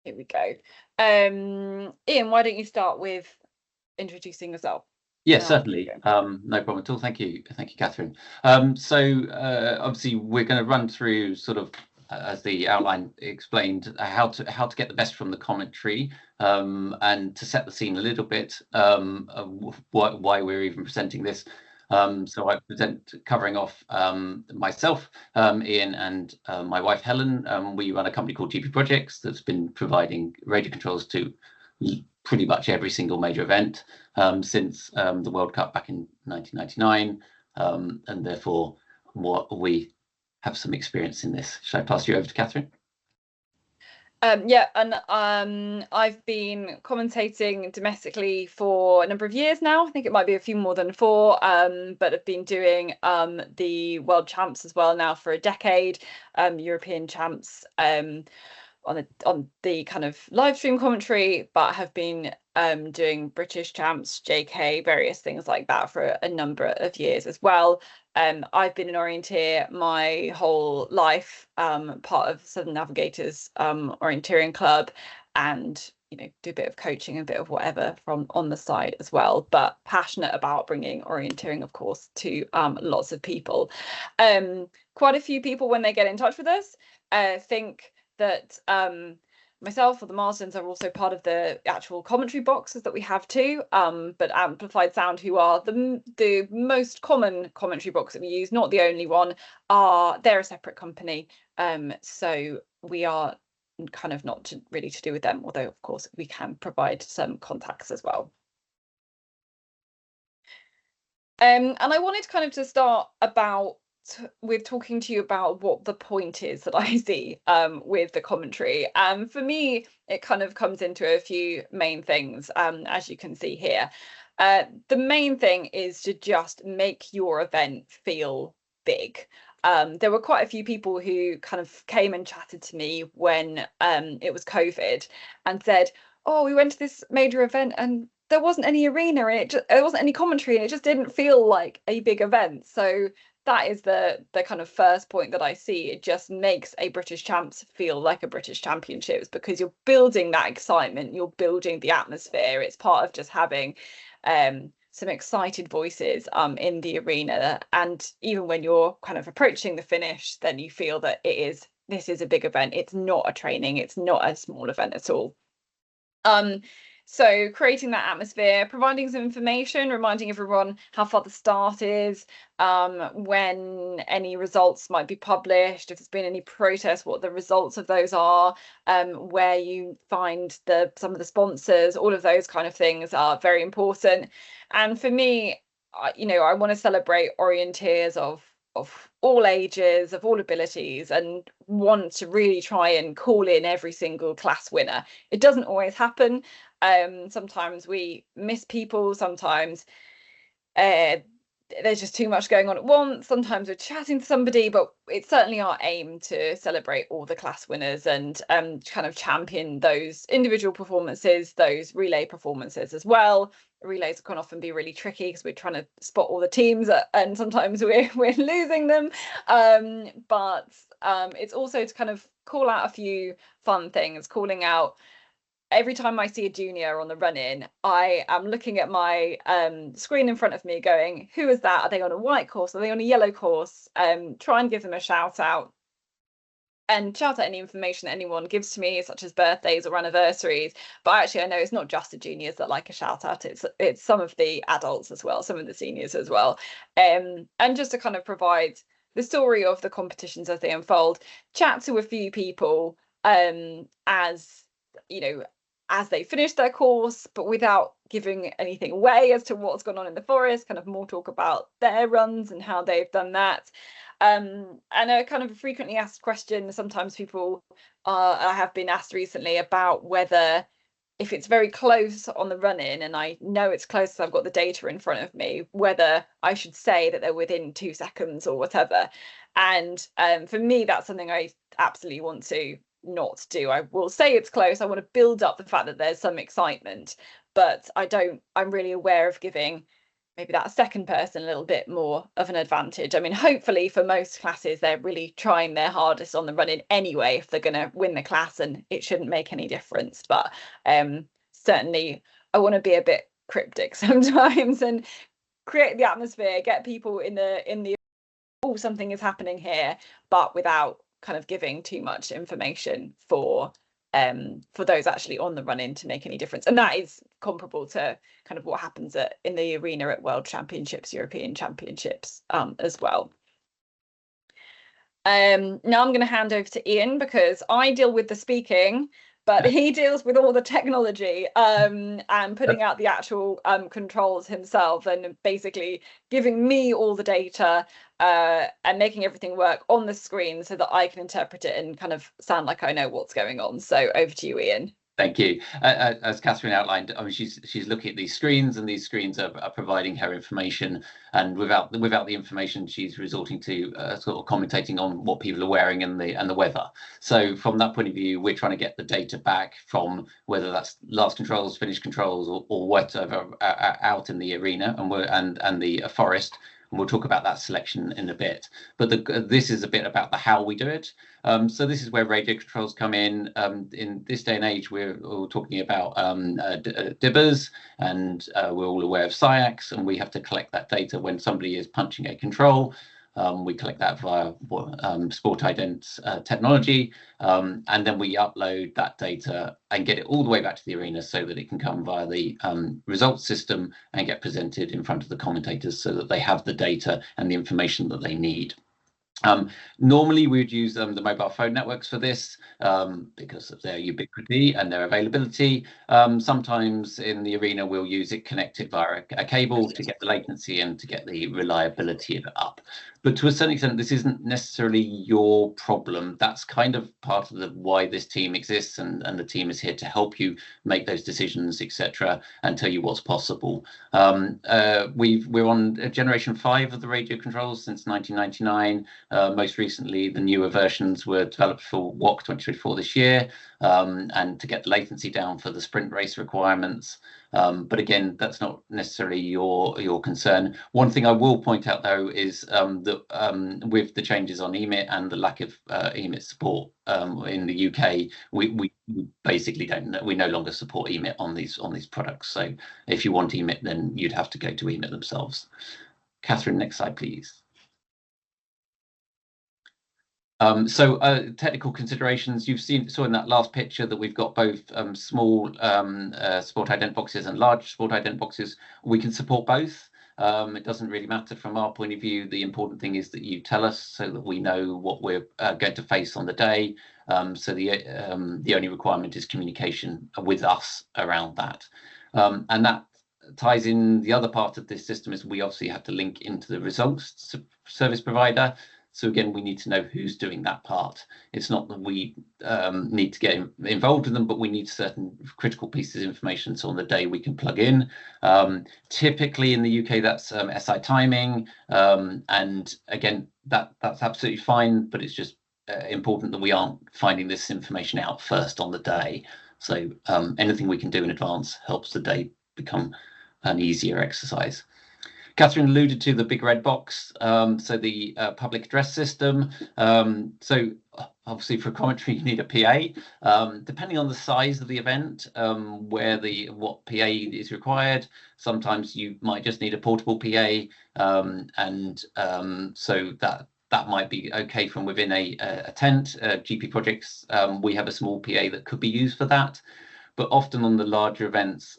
Here we go. Ian, why don't you start with introducing yourself? Yes, certainly. No problem at all. Thank you, Catherine. Obviously, we're going to run through sort of, as the outline explained, how to get the best from the commentary, and to set the scene a little bit, of why we're even presenting this. So I present covering off myself, Ian, and my wife Helen. We run a company called GPProjects that's been providing radio controls to pretty much every single major event since the World Cup back in 1999, and therefore we have some experience in this. Should I pass you over to Catherine? Yeah, and I've been commentating domestically for a number of years now. I think it might be a few more than 4, but I've been doing the World Champs as well now for a decade, European Champs on the kind of live stream commentary, but have been doing British Champs, JK, various things like that for a number of years as well. I've been an orienteer my whole life, part of Southern Navigators Orienteering Club, and do a bit of coaching and a bit of whatever from on the side as well, but passionate about bringing orienteering, of course, to lots of people. Quite a few people, when they get in touch with us, think that myself or the Marsdens are also part of the actual commentary boxes that we have too, but Amplified Sound, who are the most common commentary box that we use, not the only one, they're a separate company, so we are kind of not really to do with them, although of course we can provide some contacts as well. And I wanted kind of to start with talking to you about what the point is that I see with the commentary. For me, it kind of comes into a few main things, as you can see here. The main thing is to just make your event feel big. There were quite a few people who kind of came and chatted to me when it was COVID and said, oh, we went to this major event and there wasn't any arena and there wasn't any commentary and it just didn't feel like a big event. So that is the kind of first point that I see. It just makes a British Champs feel like a British Championships because you're building that excitement, you're building the atmosphere. It's part of just having some excited voices in the arena, and even when you're kind of approaching the finish, then you feel that this is a big event. It's not a training, it's not a small event at all. So creating that atmosphere, providing some information, reminding everyone how far the start is, when any results might be published, if there's been any protests, what the results of those are, where you find some of the sponsors, all of those kind of things are very important. And for me, I want to celebrate orienteers of all ages, of all abilities, and want to really try and call in every single class winner. It doesn't always happen. Sometimes we miss people, sometimes there's just too much going on at once, sometimes we're chatting to somebody, but it's certainly our aim to celebrate all the class winners and kind of champion those individual performances, those relay performances as well. Relays can often be really tricky because we're trying to spot all the teams and sometimes we're losing them, but it's also to kind of call out a few fun things, calling out every time I see a junior on the run-in, I am looking at my screen in front of me going, who is that? Are they on a white course? Are they on a yellow course? Try and give them a shout out and shout out any information that anyone gives to me, such as birthdays or anniversaries. But actually, I know it's not just the juniors that like a shout out. It's some of the adults as well, some of the seniors as well. And just to kind of provide the story of the competitions as they unfold, chat to a few people as they finish their course, but without giving anything away as to what's gone on in the forest, kind of more talk about their runs and how they've done that. And a kind of a frequently asked question, sometimes people I have been asked recently about whether, if it's very close on the run-in and I know it's close, so I've got the data in front of me, whether I should say that they're within 2 seconds or whatever. And for me, that's something I absolutely want to not do. I will say it's close. I want to build up the fact that there's some excitement, but I'm really aware of giving maybe that second person a little bit more of an advantage. I mean, hopefully for most classes, they're really trying their hardest on the run-in anyway, if they're going to win the class, and it shouldn't make any difference. But certainly I want to be a bit cryptic sometimes and create the atmosphere, get people in the oh, something is happening here, but without kind of giving too much information for those actually on the run-in to make any difference. And that is comparable to kind of what happens in the arena at World Championships, European Championships as well. Now I'm going to hand over to Ian, because I deal with the speaking, but he deals with all the technology and putting out the actual controls himself, and basically giving me all the data and making everything work on the screen so that I can interpret it and kind of sound like I know what's going on. So over to you, Ian. Thank you. As Katherine outlined, I mean, she's looking at these screens, and these screens are providing her information. And without the information, she's resorting to sort of commentating on what people are wearing and the weather. So from that point of view, we're trying to get the data back from whether that's last controls, finish controls, or whatever out in the arena and the forest. And we'll talk about that selection in a bit. But this is a bit about the how we do it. So this is where radio controls come in. In this day and age, we're all talking about dibbers, and we're all aware of SIACs, and we have to collect that data when somebody is punching a control. We collect that via Sport Ident technology, and then we upload that data and get it all the way back to the arena so that it can come via the results system and get presented in front of the commentators so that they have the data and the information that they need. Normally we would use the mobile phone networks for this because of their ubiquity and their availability. Sometimes in the arena we'll use it connected via a cable to get the latency and to get the reliability of it up. But to a certain extent, this isn't necessarily your problem. That's kind of part of why this team exists, and the team is here to help you make those decisions, etc., and tell you what's possible. We're on generation 5 of the radio controls since 1999. Most recently, the newer versions were developed for WOC 2024 this year, and to get the latency down for the sprint race requirements. But again, that's not necessarily your concern. One thing I will point out, though, is that with the changes on EMIT and the lack of EMIT support in the UK, we basically don't. We no longer support EMIT on these products. So if you want EMIT, then you'd have to go to EMIT themselves. Katherine, next slide, please. So technical considerations, saw in that last picture that we've got both small Sport Ident boxes and large Sport Ident boxes. We can support both. It doesn't really matter from our point of view. The important thing is that you tell us so that we know what we're going to face on the day. So the only requirement is communication with us around that. And that ties in the other part of this system is we obviously have to link into the results service provider. So again, we need to know who's doing that part. It's not that we need to get involved with them, but we need certain critical pieces of information so on the day we can plug in. Typically in the UK, that's SI timing. And again, that's absolutely fine, but it's just important that we aren't finding this information out first on the day. So anything we can do in advance helps the day become an easier exercise. Katherine alluded to the big red box, so the public address system. So obviously for commentary you need a PA. Depending on the size of the event, what PA is required, sometimes you might just need a portable PA, so that might be okay from within a tent. GPProjects, we have a small PA that could be used for that. But often on the larger events,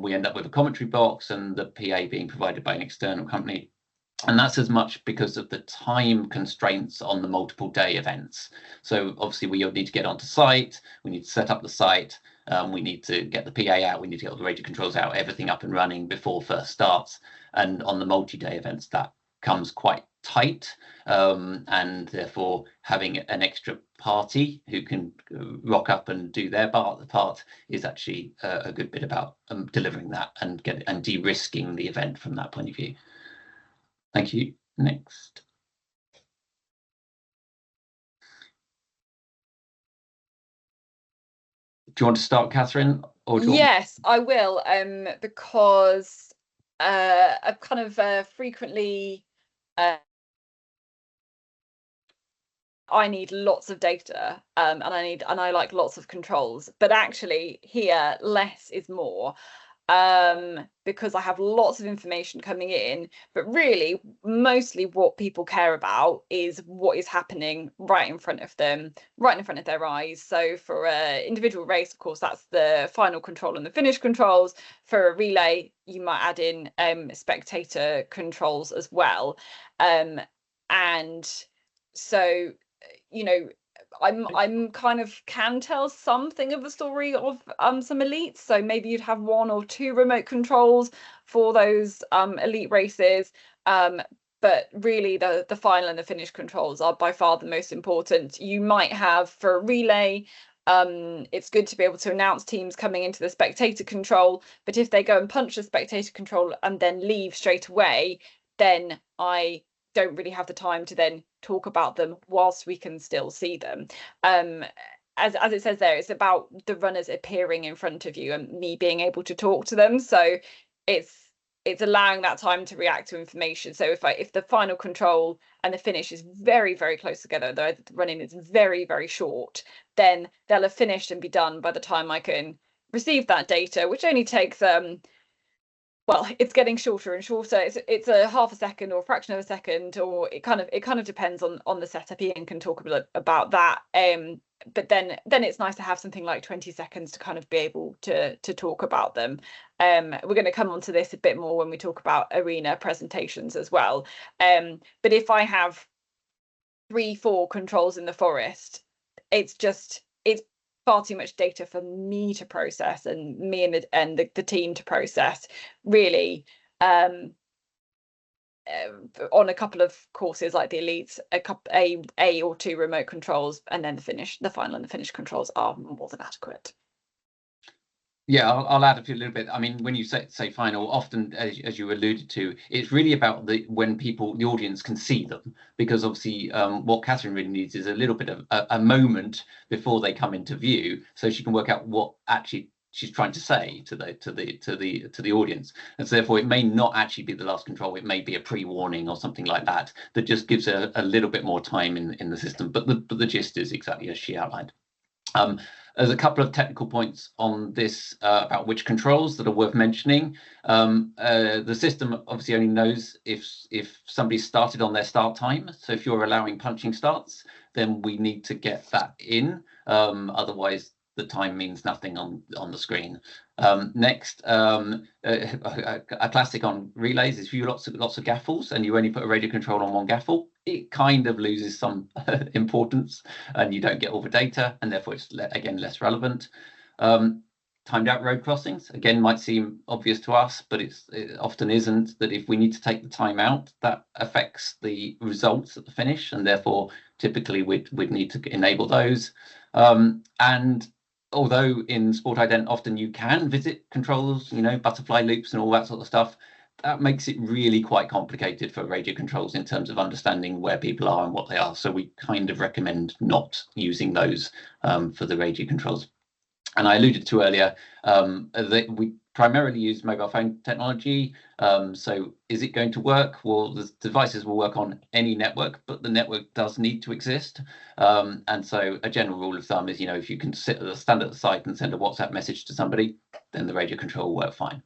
we end up with a commentary box and the PA being provided by an external company. And that's as much because of the time constraints on the multiple day events. So obviously we need to get onto site, we need to set up the site, we need to get the PA out, we need to get the radio controls out, everything up and running before first starts. And on the multi-day events, that comes quite tight, and therefore having an extra party who can rock up and do their part is actually a good bit about delivering that and de-risking the event from that point of view. Thank you. Next. Do you want to start, Katherine? Or yes, I will, because a kind of frequently I need lots of data, and I like lots of controls, but actually here less is more, because I have lots of information coming in, but really mostly what people care about is what is happening right in front of them, right in front of their eyes. So for an individual race, of course, that's the final control and the finish controls. For a relay, you might add in spectator controls as well, and so, you know, I'm kind of can tell something of the story of some elites. So maybe you'd have 1 or 2 remote controls for those elite races. But really the final and the finish controls are by far the most important. You might have for a relay, it's good to be able to announce teams coming into the spectator control, but if they go and punch the spectator control and then leave straight away, then I don't really have the time to then talk about them whilst we can still see them. As it says there, it's about the runners appearing in front of you and me being able to talk to them. So it's allowing that time to react to information. So if the final control and the finish is very, very close together, the running is very, very short, then they'll have finished and be done by the time I can receive that data, which only takes well, it's getting shorter and shorter. It's a half a second or a fraction of a second, or it kind of depends on the setup. Ian can talk a bit about that. But then it's nice to have something like 20 seconds to kind of be able to talk about them. We're going to come on to this a bit more when we talk about arena presentations as well. But if I have 3-4 controls in the forest, it's far too much data for me to process and me and the team to process, really. On a couple of courses like the elites, a or 2 remote controls, and then the final and the finish controls are more than adequate. Yeah, I'll add a little bit. I mean, when you say final, often, as you alluded to, it's really about when the audience can see them, because obviously what Katherine really needs is a little bit of a moment before they come into view, so she can work out what actually she's trying to say to the audience. And so therefore it may not actually be the last control, it may be a pre-warning or something like that just gives a little bit more time in the system, but the gist is exactly as she outlined. There's a couple of technical points on this about which controls that are worth mentioning. The system obviously only knows if somebody started on their start time. So if you're allowing punching starts, then we need to get that in. Otherwise, the time means nothing on the screen. Next, a classic on relays is if you lots of gaffles and you only put a radio control on one gaffle, it kind of loses some importance and you don't get all the data, and therefore it's again less relevant. Timed out road crossings, again, might seem obvious to us, but it often isn't, that if we need to take the time out, that affects the results at the finish, and therefore typically we'd need to enable those. And although in Sport Ident often you can visit controls, butterfly loops and all that sort of stuff, that makes it really quite complicated for radio controls in terms of understanding where people are and what they are. So we kind of recommend not using those for the radio controls. And I alluded to earlier that we primarily use mobile phone technology. So is it going to work? Well, the devices will work on any network, but the network does need to exist. And so a general rule of thumb is, if you can stand at the site and send a WhatsApp message to somebody, then the radio control will work fine.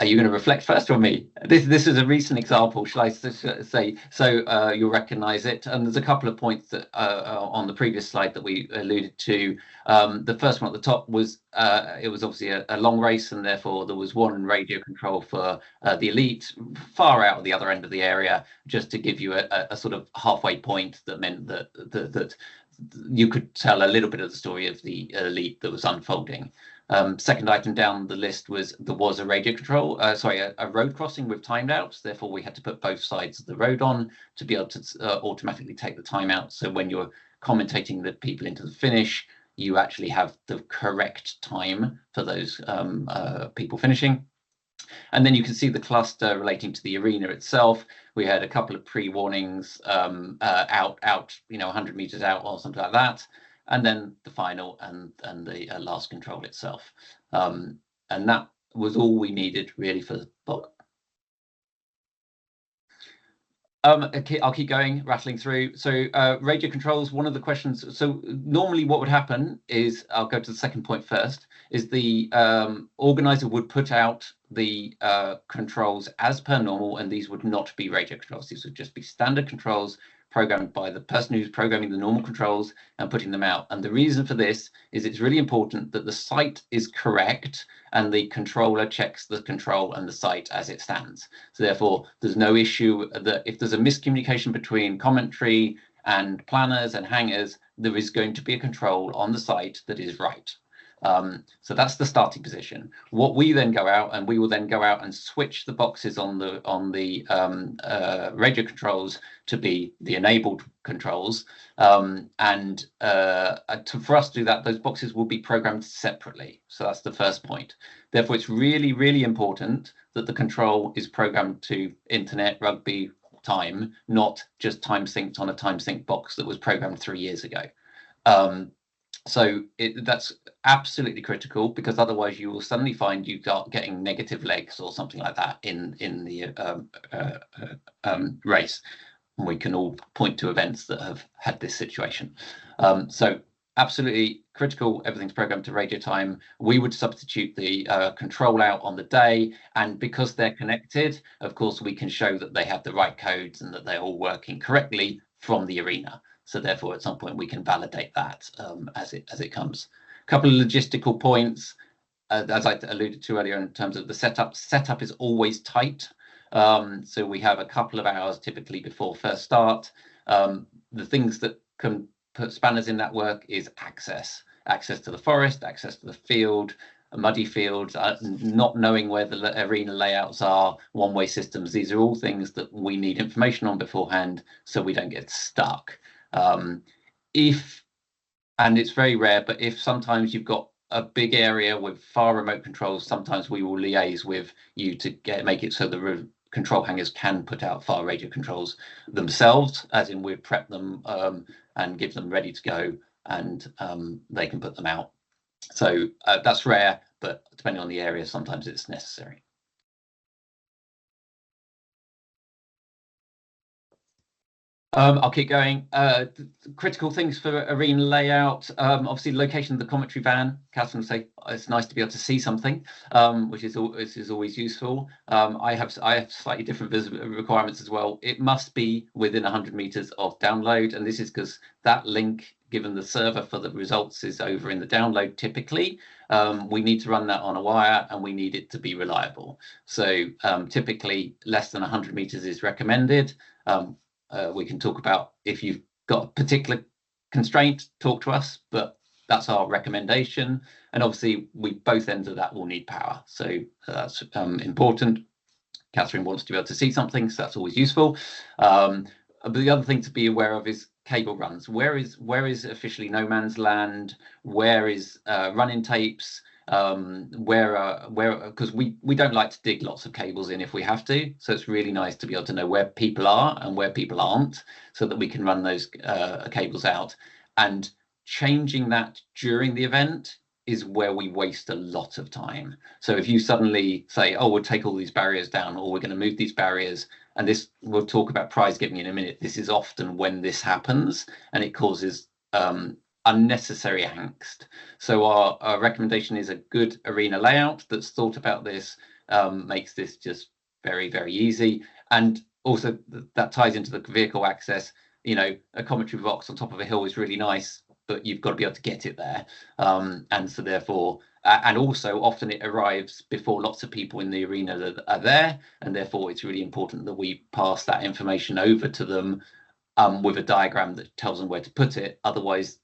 Are you going to reflect first or me? This is a recent example, shall I say? So you'll recognise it. And there's a couple of points that on the previous slide that we alluded to. The first one at the top was it was obviously a long race, and therefore there was one radio control for the elite, far out at the other end of the area, just to give you a sort of halfway point that meant that you could tell a little bit of the story of the elite that was unfolding. Second item down the list was there was a radio control, a road crossing with timed outs. Therefore, we had to put both sides of the road on to be able to automatically take the time out. So when you're commentating the people into the finish, you actually have the correct time for those people finishing. And then you can see the cluster relating to the arena itself. We had a couple of pre-warnings out, 100 meters out or something like that. And then the final and the last control itself. And that was all we needed really for the block. I'll keep going, rattling through. So radio controls, one of the questions. So normally what would happen is, I'll go to the second point first, is the organizer would put out the controls as per normal, and these would not be radio controls. These would just be standard controls programmed by the person who's programming the normal controls and putting them out. And the reason for this is it's really important that the site is correct and the controller checks the control and the site as it stands. So therefore, there's no issue that if there's a miscommunication between commentary and planners and hangers, there is going to be a control on the site that is right. So that's the starting position. What we then go out, and we will then go out and switch the boxes on the radio controls to be the enabled controls. For us to do that, those boxes will be programmed separately. So that's the first point. Therefore, it's really, really important that the control is programmed to internet, rugby, time, not just time synced on a time sync box that was programmed 3 years ago. So that's absolutely critical, because otherwise you will suddenly find you start getting negative legs or something like that in the race. And we can all point to events that have had this situation. So absolutely critical, everything's programmed to radio time. We would substitute the control out on the day, and because they're connected, of course, we can show that they have the right codes and that they're all working correctly from the arena. So therefore, at some point, we can validate that as it comes. A couple of logistical points, as I alluded to earlier, in terms of the setup. Setup is always tight. So we have a couple of hours typically before first start. The things that can put spanners in that work is access to the forest, access to the field, muddy fields, not knowing where the arena layouts are, one-way systems. These are all things that we need information on beforehand so we don't get stuck. And it's very rare, but if sometimes you've got a big area with far remote controls, sometimes we will liaise with you to make it so the control hangers can put out far radio controls themselves, as in we prep them and give them ready to go, and they can put them out. So that's rare, but depending on the area, sometimes it's necessary. I'll keep going. Critical things for arena layout. Obviously, location of the commentary van. Katherine will say it's nice to be able to see something, which is always useful. I have slightly different requirements as well. It must be within 100 meters of download, and this is because that link, given the server for the results, is over in the download typically. We need to run that on a wire, and we need it to be reliable. So typically, less than 100 meters is recommended. We can talk about if you've got a particular constraint, talk to us, but that's our recommendation. And obviously, both ends of that will need power. So that's important. Katherine wants to be able to see something, so that's always useful. But the other thing to be aware of is cable runs. Where is officially no man's land? Where is run-in tapes? Because we don't like to dig lots of cables in if we have to, so it's really nice to be able to know where people are and where people aren't, so that we can run those cables out. And changing that during the event is where we waste a lot of time. So if you suddenly say, oh, we'll take all these barriers down, or we're going to move these barriers, and this, we'll talk about prize giving in a minute, this is often when this happens, and it causes unnecessary angst. So our recommendation is a good arena layout that's thought about this, makes this just very, very easy. And also that ties into the vehicle access. A commentary box on top of a hill is really nice, but you've got to be able to get it there. And so therefore, and also often it arrives before lots of people in the arena that are there, and therefore it's really important that we pass that information over to them with a diagram that tells them where to put it. Otherwise,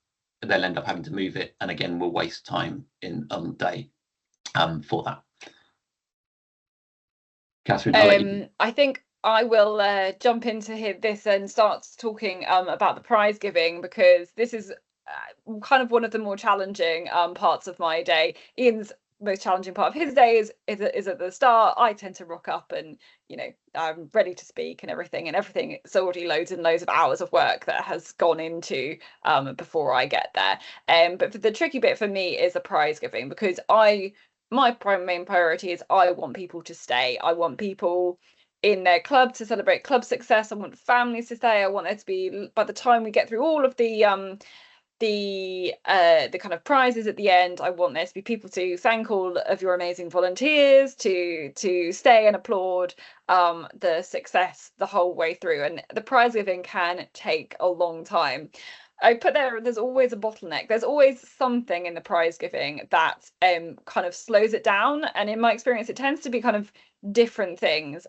they'll end up having to move it, and again, we'll waste time on the day for that. Katherine, I think I will jump into this and start talking about the prize giving, because this is kind of one of the more challenging parts of my day. Ian's most challenging part of his day is at the start. I tend to rock up and, you know, I'm ready to speak and everything it's already loads and loads of hours of work that has gone into before I get there. But the tricky bit for me is the prize giving, because my main priority is I want people to stay. I want people in their club to celebrate club success. I want families to stay. I want there to be, by the time we get through all of the kind of prizes at the end, I want there to be people to thank all of your amazing volunteers, to stay and applaud the success the whole way through. And the prize giving can take a long time. I put there's always a bottleneck. There's always something in the prize giving that kind of slows it down. And in my experience, it tends to be kind of different things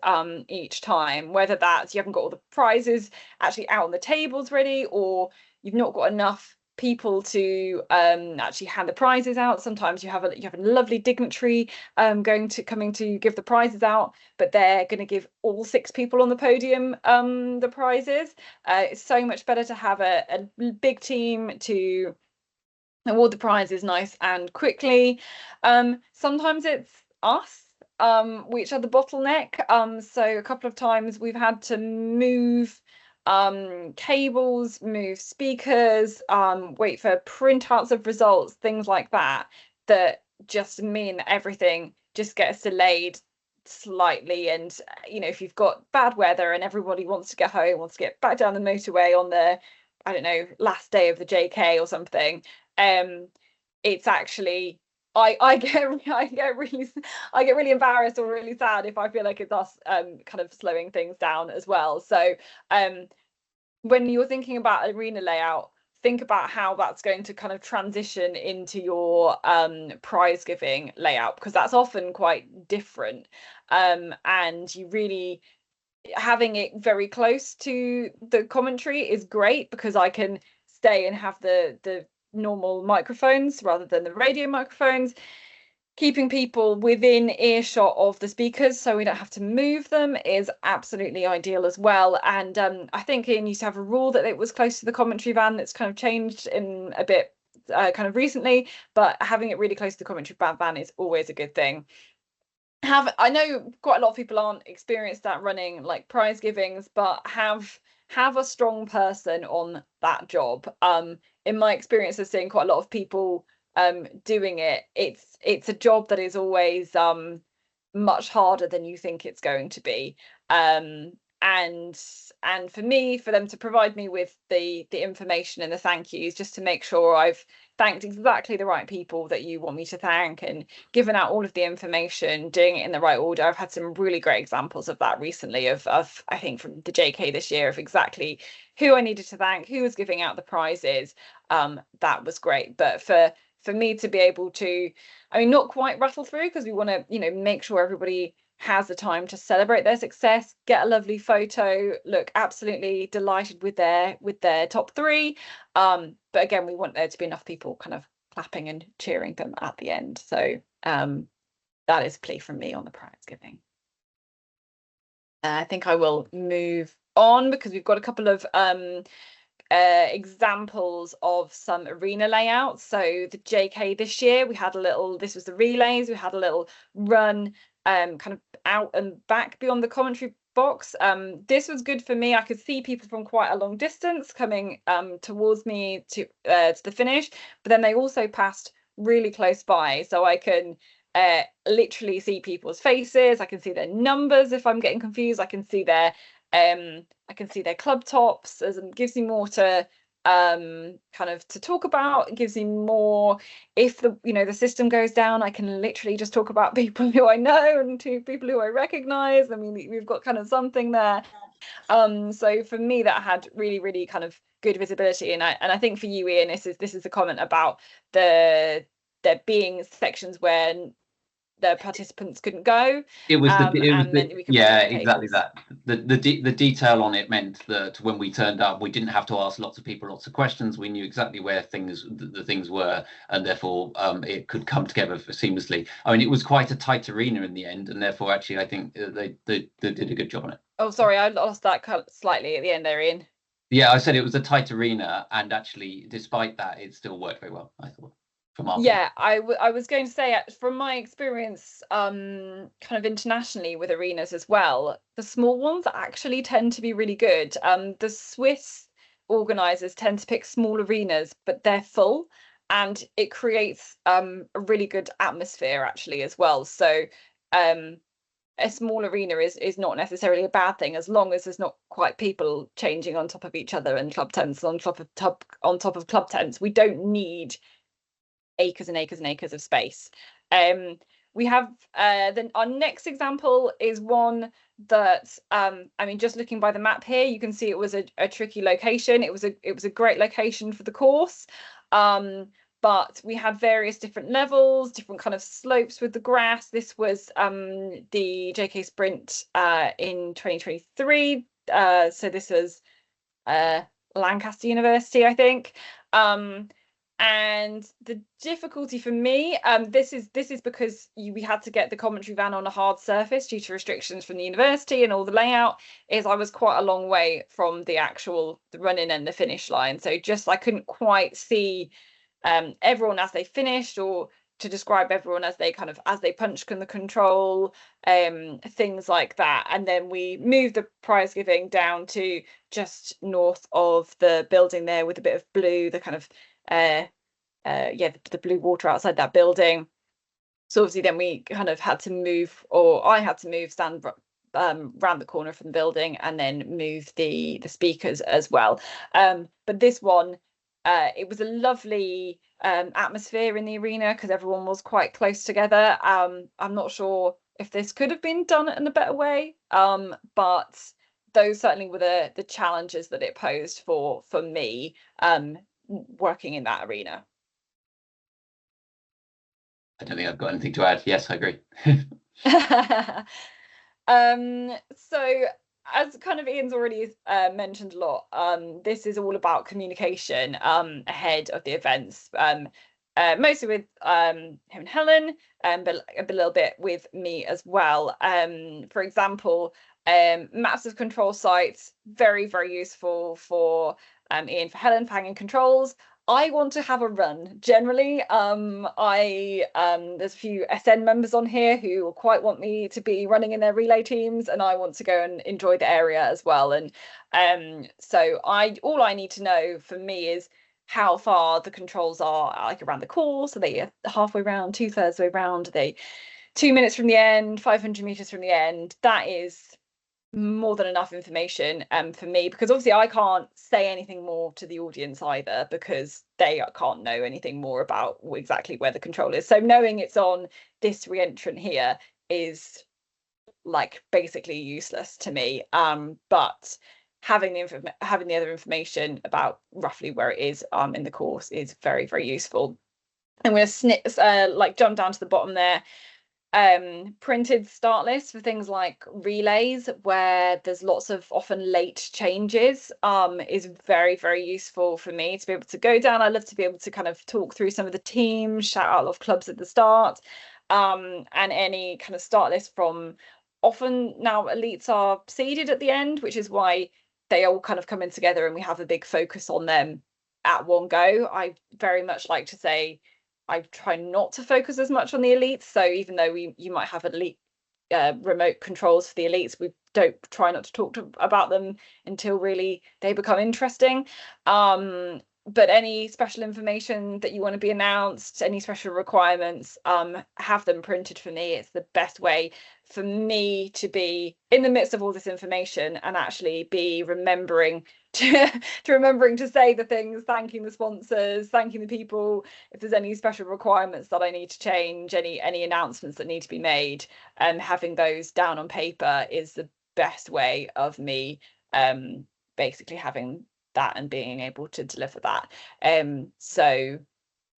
each time, whether that's you haven't got all the prizes actually out on the tables ready, or you've not got enough people to actually hand the prizes out. Sometimes you have a lovely dignitary coming to give the prizes out, but they're going to give all 6 people on the podium the prizes. It's so much better to have a big team to award the prizes nice and quickly. Sometimes it's us which are the bottleneck. So a couple of times we've had to move cables, move speakers, wait for printouts of results, things like that just mean that everything just gets delayed slightly. And you know, if you've got bad weather and everybody wants to get home, wants to get back down the motorway on the, I don't know, last day of the JK or something, it's actually I get really embarrassed or really sad if I feel like it's us kind of slowing things down as well. So when you're thinking about arena layout, think about how that's going to kind of transition into your prize giving layout, because that's often quite different. And you really, having it very close to the commentary is great, because I can stay and have the normal microphones rather than the radio microphones, keeping people within earshot of the speakers so we don't have to move them is absolutely ideal as well. And I think Ian used to have a rule that it was close to the commentary van. That's kind of changed in a bit kind of recently, but having it really close to the commentary van is always a good thing. I know quite a lot of people aren't experienced at running like prize givings, but have a strong person on that job. In my experience of seeing quite a lot of people doing it, it's a job that is always much harder than you think it's going to be. And for me, for them to provide me with the information and the thank yous, just to make sure I've thanked exactly the right people that you want me to thank, and given out all of the information, doing it in the right order. I've had some really great examples of that recently, of I think from the JK this year, of exactly who I needed to thank, who was giving out the prizes. That was great. But for me to be able to, I mean, not quite rattle through, because we want to, you know, make sure everybody has the time to celebrate their success, get a lovely photo, look absolutely delighted with their top 3. But again, we want there to be enough people kind of clapping and cheering them at the end. So that is a plea from me on the prize giving. I think I will move on, because we've got a couple of examples of some arena layouts. So the JK this year, we had this was the relays, we had a little run kind of out and back beyond the commentary box. This was good for me. I could see people from quite a long distance coming towards me to the finish, but then they also passed really close by, so I can literally see people's faces. I can see their numbers if I'm getting confused. I can see their club tops, as it gives me more to kind of to talk about. It gives me more, if the system goes down, I can literally just talk about people who I know and to people who I recognize. I mean, we've got kind of something there. So for me, that had really kind of good visibility. And I think for you, Ian, this is a comment about there being sections where the participants couldn't go. Exactly that. The detail on it meant that when we turned up, we didn't have to ask lots of people lots of questions. We knew exactly where the things were, and therefore it could come together seamlessly. I mean, it was quite a tight arena in the end, and therefore actually I think they did a good job on it. Oh, sorry, I lost that slightly at the end there, Ian. Yeah, I said it was a tight arena, and actually despite that it still worked very well, I thought. from our Yeah, I was going to say, from my experience, kind of internationally with arenas as well, the small ones actually tend to be really good. The Swiss organizers tend to pick small arenas, but they're full, and it creates a really good atmosphere actually as well. So, a small arena is not necessarily a bad thing, as long as there's not quite people changing on top of each other and club tents on top of club tents. We don't need acres and acres and acres of space. We have then our next example is one that I mean, just looking by the map here, you can see it was a tricky location. It was a great location for the course, but we had various different levels, different kind of slopes with the grass. This was the JK Sprint in 2023. So this was Lancaster University, I think. And the difficulty for me, this is because we had to get the commentary van on a hard surface due to restrictions from the university and all the layout, is I was quite a long way from the run-in and the finish line. So just I couldn't quite see everyone as they finished, or to describe everyone as they punched in the control, things like that. And then we moved the prize giving down to just north of the building there with a bit of blue, the kind of the blue water outside that building. So obviously then we kind of had to move, or I had to stand round the corner from the building and then move the speakers as well. But this one, it was a lovely atmosphere in the arena because everyone was quite close together. I'm not sure if this could have been done in a better way, but those certainly were the challenges that it posed for me working in that arena. I don't think I've got anything to add. Yes, I agree. So as kind of Ian's already mentioned a lot, this is all about communication ahead of the events, mostly with him and Helen, but a little bit with me as well. For example, maps of control sites, very, very useful for Ian, for Helen, for hanging controls. I want to have a run generally. There's a few SN members on here who quite want me to be running in their relay teams, and I want to go and enjoy the area as well. And so all I need to know for me is how far the controls are, like around the course. Are they halfway round, 2/3 way round? Are they 2 minutes from the end, 500 meters from the end? That is more than enough information for me, because obviously I can't say anything more to the audience either, because they can't know anything more about exactly where the control is. So knowing it's on this re-entrant here is like basically useless to me, but having the other information about roughly where it is in the course is very, very useful. I'm going to jump down to the bottom there. Printed start lists for things like relays where there's lots of often late changes is very, very useful for me to be able to go down. I love to be able to kind of talk through some of the teams, shout out a lot of clubs at the start, and any kind of start list from, often now elites are seeded at the end, which is why they all kind of come in together and we have a big focus on them at one go. I very much like to say I try not to focus as much on the elites. So even though you might have elite remote controls for the elites, we don't try not to talk about them until really they become interesting. But any special information that you want to be announced, any special requirements, have them printed for me. It's the best way for me to be in the midst of all this information and actually be remembering to say the things, thanking the sponsors, thanking the people. If there's any special requirements that I need to change, any announcements that need to be made, and having those down on paper is the best way of me basically having that and being able to deliver that. So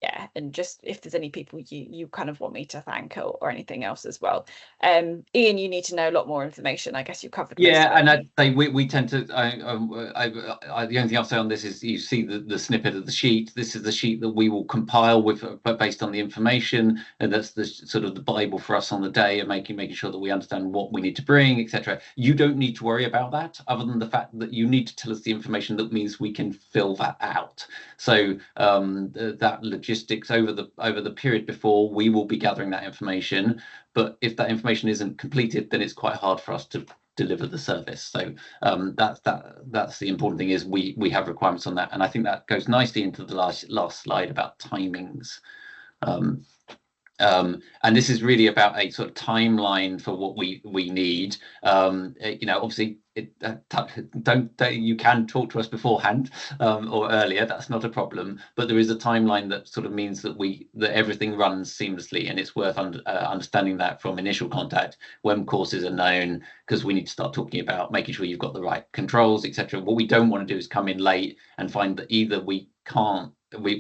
yeah, and just if there's any people you kind of want me to thank or anything else as well. Ian, you need to know a lot more information. I guess you covered. Yeah, and I'd say we tend to. The only thing I'll say on this is you see the snippet of the sheet. This is the sheet that we will compile with, based on the information, and that's the sort of the Bible for us on the day, and making sure that we understand what we need to bring, etc. You don't need to worry about that, other than the fact that you need to tell us the information that means we can fill that out. So that logistics logistics over the period before. We will be gathering that information, but if that information isn't completed, then it's quite hard for us to deliver the service. So that's the important thing, is we have requirements on that, and I think that goes nicely into the last slide about timings. And this is really about a sort of timeline for what we need. Obviously, you can talk to us beforehand or earlier. That's not a problem. But there is a timeline that sort of means that everything runs seamlessly, and it's worth understanding that from initial contact when courses are known, because we need to start talking about making sure you've got the right controls, etc. What we don't want to do is come in late and find that either we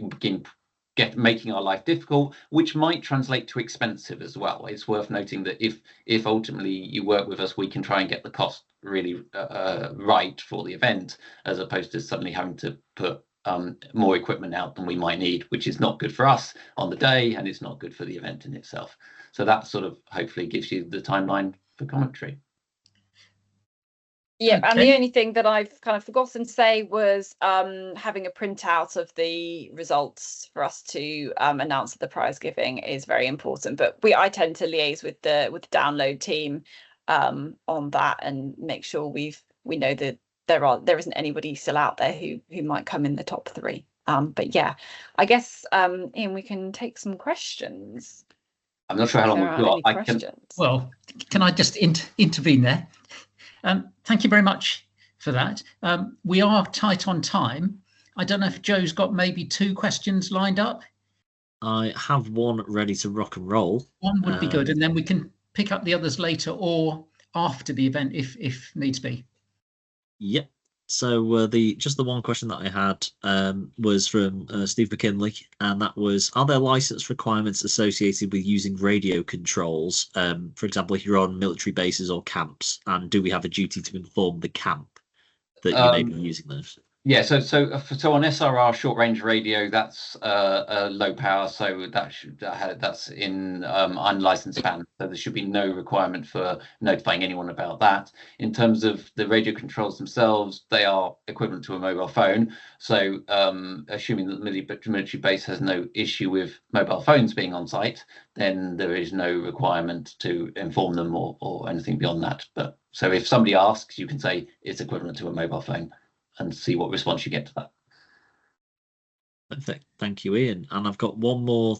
begin making our life difficult, which might translate to expensive as well. It's worth noting that if ultimately you work with us, we can try and get the cost really right for the event, as opposed to suddenly having to put more equipment out than we might need, which is not good for us on the day, and it's not good for the event in itself. So that sort of hopefully gives you the timeline for commentary. Yeah, Okay. and the only thing that I've kind of forgotten to say was having a printout of the results for us to announce at the prize giving is very important. But I tend to liaise with the download team on that and make sure we know that there isn't anybody still out there who might come in the top 3. But yeah, I guess Ian, we can take some questions. I'm not sure how long we've got. Well, can I just intervene there? Thank you very much for that. We are tight on time. I don't know if Joe's got maybe 2 questions lined up. I have one ready to rock and roll. One would be good, and then we can pick up the others later or after the event if needs be. Yep. So just the one question that I had was from Steve McKinley, and that was: are there license requirements associated with using radio controls, for example, if you're on military bases or camps, and do we have a duty to inform the camp that you may be using those? Yeah, so on SRR short range radio, that's low power, so that's in unlicensed band, so there should be no requirement for notifying anyone about that. In terms of the radio controls themselves, they are equivalent to a mobile phone. So assuming that the military base has no issue with mobile phones being on site, then there is no requirement to inform them or anything beyond that. But so if somebody asks, you can say it's equivalent to a mobile phone, and see what response you get to that. Perfect. Thank you, Ian. And I've got one more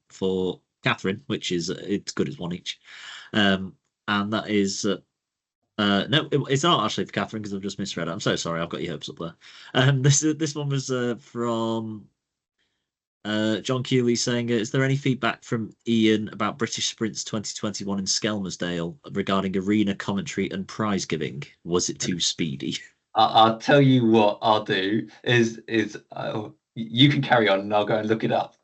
for Catherine, which is it's good as one each. And that is no, it's not actually for Catherine, because I've just misread it. I'm so sorry. I've got your hopes up there. This one was from John Keeley saying, is there any feedback from Ian about British Sprints 2021 in Skelmersdale regarding arena commentary and prize giving? Was it too speedy? I'll tell you what I'll do is you can carry on and I'll go and look it up.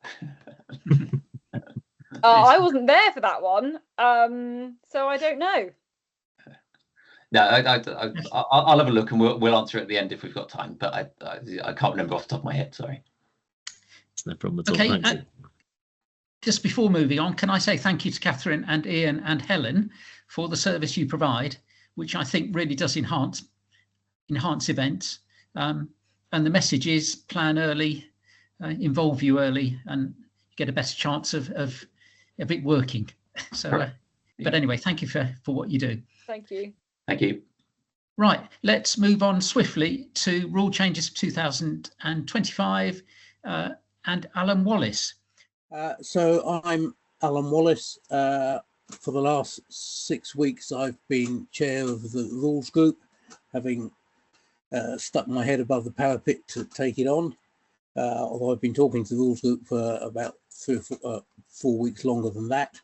I wasn't there for that one, so I don't know. No, I'll have a look and we'll answer at the end if we've got time. But I can't remember off the top of my head. Sorry. It's no problem at all. Okay. Thank you. Just before moving on, can I say thank you to Catherine and Ian and Helen for the service you provide, which I think really does enhance events, and the message is plan early, involve you early, and get a better chance of it working. So but anyway, thank you for what you do. Thank you. Thank you. Right, let's move on swiftly to rule changes for 2025 and Alan Wallis. So I'm Alan Wallis. For the last 6 weeks I've been chair of the rules group, having stuck my head above the parapet to take it on, although I've been talking to the rules group for about 3 or 4 weeks longer than that.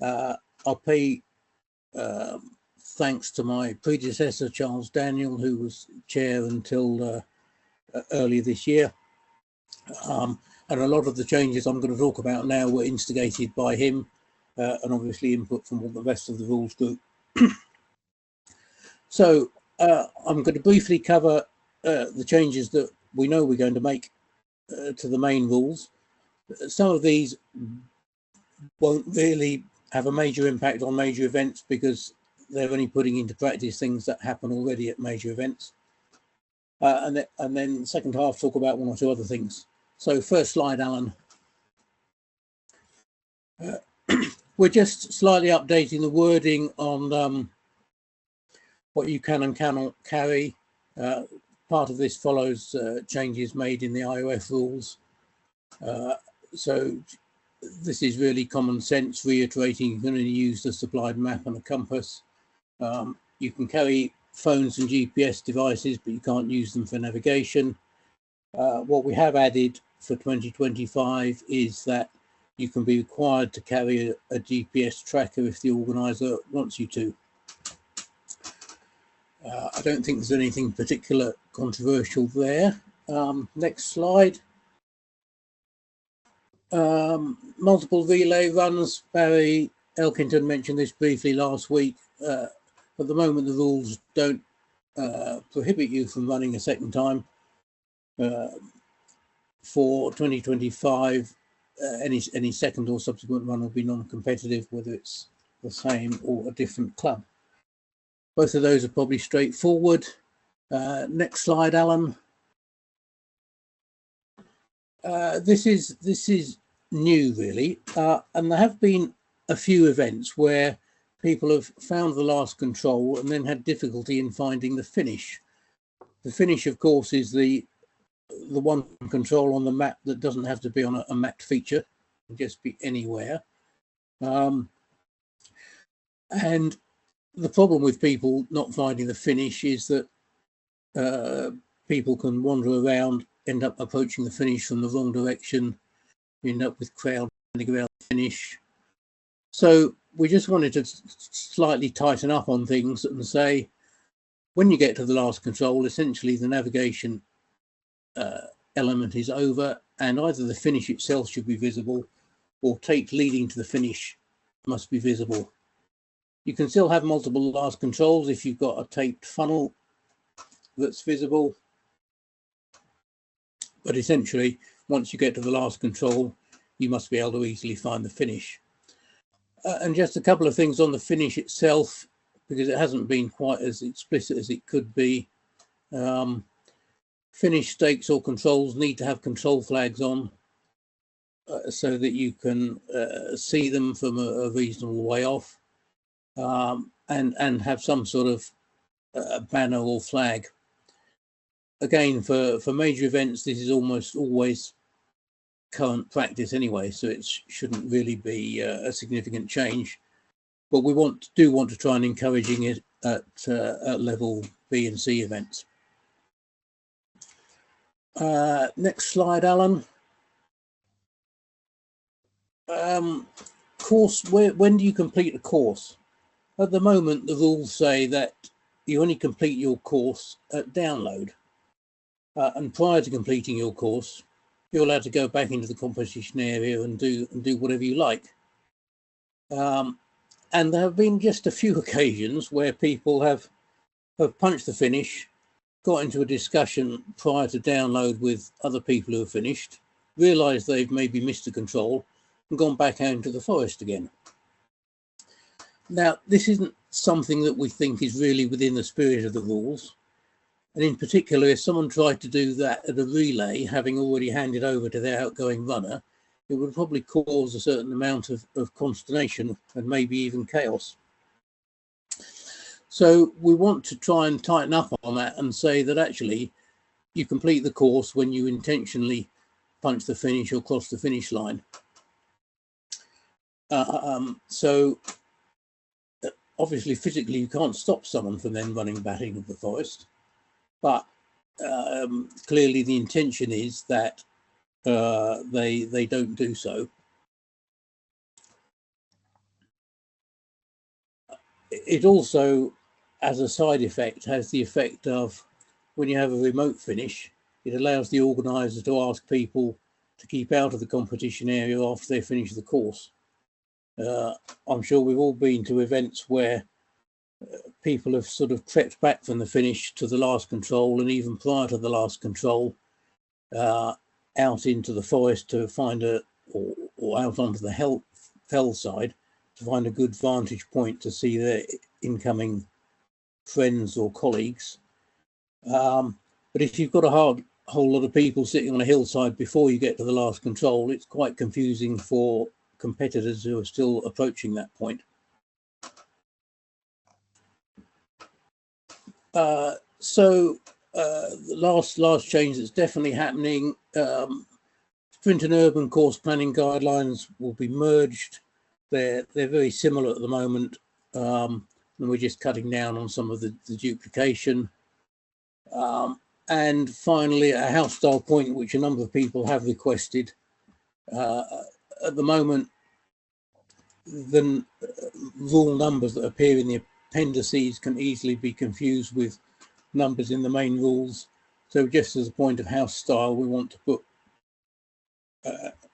I'll pay thanks to my predecessor, Charles Daniel, who was chair until earlier this year. And a lot of the changes I'm going to talk about now were instigated by him, and obviously input from all the rest of the rules group. So I'm going to briefly cover the changes that we know we're going to make to the main rules. Some of these won't really have a major impact on major events because they're only putting into practice things that happen already at major events. And then the second half, talk about 1 or 2 other things. So first slide, Alan. We're just slightly updating the wording on what you can and cannot carry. Part of this follows changes made in the IOF rules. So this is really common sense, reiterating you can only use the supplied map and a compass. You can carry phones and GPS devices, but you can't use them for navigation. What we have added for 2025 is that you can be required to carry a GPS tracker if the organiser wants you to. I don't think there's anything particular controversial there. Next slide. Multiple relay runs. Barry Elkington mentioned this briefly last week. At the moment, the rules don't prohibit you from running a second time. For 2025, any second or subsequent run will be non-competitive, whether it's the same or a different club. Both of those are probably straightforward. Next slide, Alan. This is new, really, and there have been a few events where people have found the last control and then had difficulty in finding the finish. The finish, of course, is the one control on the map that doesn't have to be on a mapped feature, it can just be anywhere. And the problem with people not finding the finish is that people can wander around, end up approaching the finish from the wrong direction, end up with crowd around the finish. So we just wanted to slightly tighten up on things and say, when you get to the last control, essentially the navigation element is over, and either the finish itself should be visible or tape leading to the finish must be visible. You can still have multiple last controls if you've got a taped funnel that's visible, but essentially once you get to the last control you must be able to easily find the finish. And just a couple of things on the finish itself, because it hasn't been quite as explicit as it could be. Finish stakes or controls need to have control flags on so that you can see them from a reasonable way off, and have some sort of banner or flag. Again, for major events, this is almost always current practice anyway, so it shouldn't really be a significant change. But we do want to try and encouraging it at level B and C events. Next slide, Alan. Course, when do you complete a course? At the moment, the rules say that you only complete your course at download. And prior to completing your course, you're allowed to go back into the competition area and do whatever you like. And there have been just a few occasions where people have punched the finish, got into a discussion prior to download with other people who have finished, realised they've maybe missed a control and gone back out into the forest again. Now, this isn't something that we think is really within the spirit of the rules. And in particular, if someone tried to do that at a relay, having already handed over to their outgoing runner, it would probably cause a certain amount of consternation and maybe even chaos. So we want to try and tighten up on that and say that actually you complete the course when you intentionally punch the finish or cross the finish line. So obviously physically you can't stop someone from then running back into the forest, but clearly the intention is that they don't do so. It also, as a side effect, has the effect of, when you have a remote finish, it allows the organiser to ask people to keep out of the competition area after they finish the course. I'm sure we've all been to events where people have sort of crept back from the finish to the last control, and even prior to the last control, out into the forest to find or out onto the fell side to find a good vantage point to see their incoming friends or colleagues. But if you've got a whole lot of people sitting on a hillside before you get to the last control, it's quite confusing for competitors who are still approaching that point. So the last change that's definitely happening, sprint and urban course planning guidelines will be merged. They're very similar at the moment, and we're just cutting down on some of the duplication. And finally, a house style point, which a number of people have requested. At the moment, the rule numbers that appear in the appendices can easily be confused with numbers in the main rules. So just as a point of house style, we want to put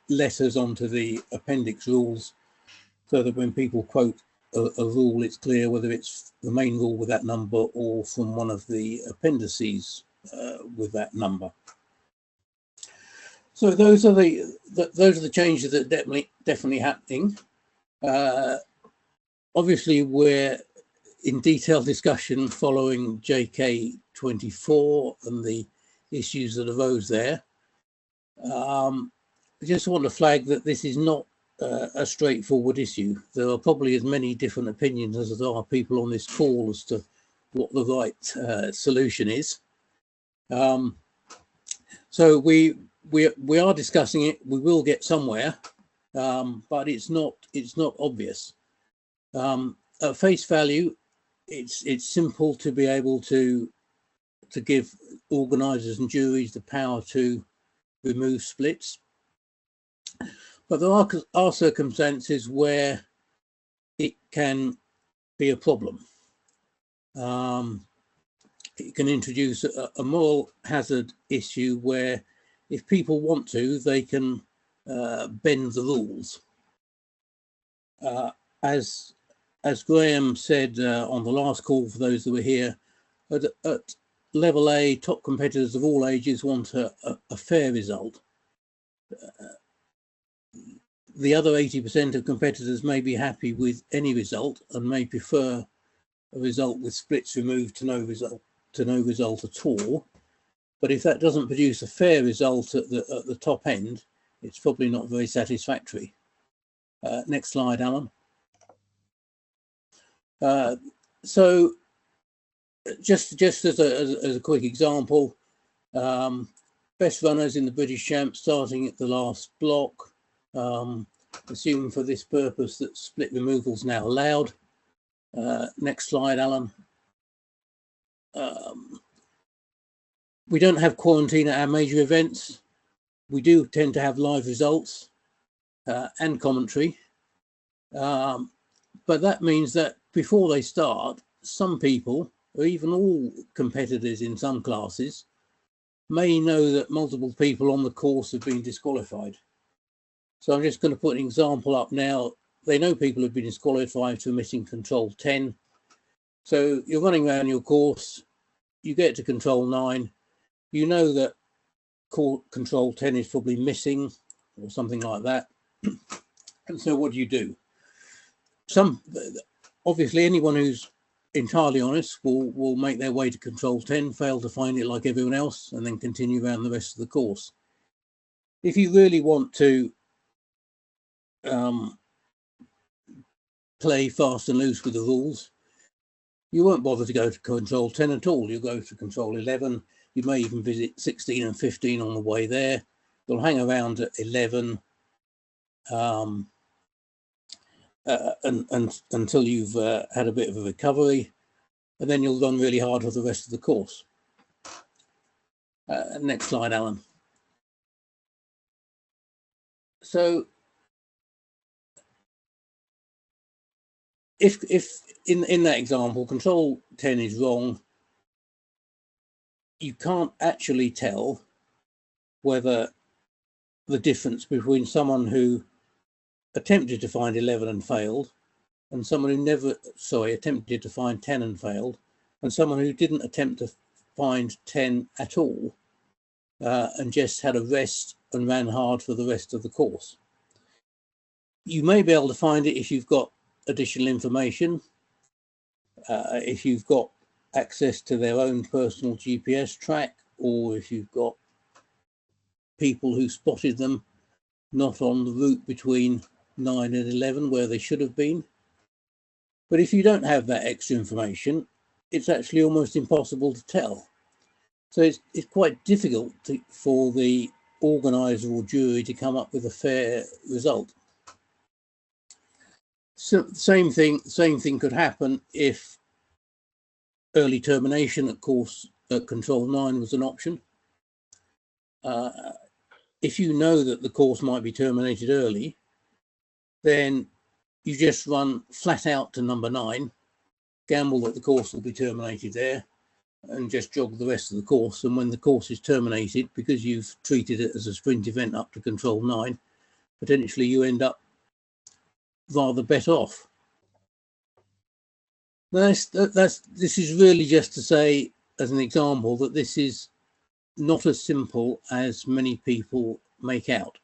letters onto the appendix rules so that when people quote a rule, it's clear whether it's the main rule with that number or from one of the appendices with that number. So those are the changes that are definitely happening. Obviously, we're in detailed discussion following JK24 and the issues that arose there. I just want to flag that this is not a straightforward issue. There are probably as many different opinions as there are people on this call as to what the right solution is. So we are discussing it. We will get somewhere, but it's not obvious. At face value, it's simple to be able to give organisers and juries the power to remove splits. But there are circumstances where it can be a problem. It can introduce a moral hazard issue where if people want to, they can bend the rules. As Graham said on the last call, for those that were here, at level A, top competitors of all ages want a fair result. The other 80% of competitors may be happy with any result and may prefer a result with splits removed to no result at all. But if that doesn't produce a fair result at the top end, it's probably not very satisfactory. Next slide, Alan. So just as a quick example, best runners in the British Champ starting at the last block. Assuming for this purpose that split removal is now allowed. Next slide, Alan. We don't have quarantine at our major events. We do tend to have live results and commentary. But that means that before they start, some people, or even all competitors in some classes, may know that multiple people on the course have been disqualified. So I'm just going to put an example up now. They know people have been disqualified for missing control 10. So you're running around your course, you get to control 9, you know that control 10 is probably missing or something like that. And so what do? Obviously anyone who's entirely honest will make their way to control 10, fail to find it like everyone else, and then continue around the rest of the course. If you really want to play fast and loose with the rules, you won't bother to go to control 10 at all. You'll go to control 11. You may even visit 16 and 15 on the way there. You'll hang around at 11 until you've had a bit of a recovery, and then you'll run really hard for the rest of the course. Next slide, Alan. So if in that example, control 10 is wrong, you can't actually tell whether the difference between someone who attempted to find 11 and failed and someone who attempted to find 10 and failed, and someone who didn't attempt to find 10 at all and just had a rest and ran hard for the rest of the course. You may be able to find it if you've got additional information, if you've got access to their own personal GPS track, or if you've got people who spotted them not on the route between 9 and 11 where they should have been. But if you don't have that extra information, it's actually almost impossible to tell. So it's quite difficult for the organiser or jury to come up with a fair result. So same thing could happen if early termination at course at control 9 was an option. If you know that the course might be terminated early, then you just run flat out to number 9, gamble that the course will be terminated there, and just jog the rest of the course. And when the course is terminated, because you've treated it as a sprint event up to control 9, potentially you end up rather better off. This is really just to say, as an example, that this is not as simple as many people make out.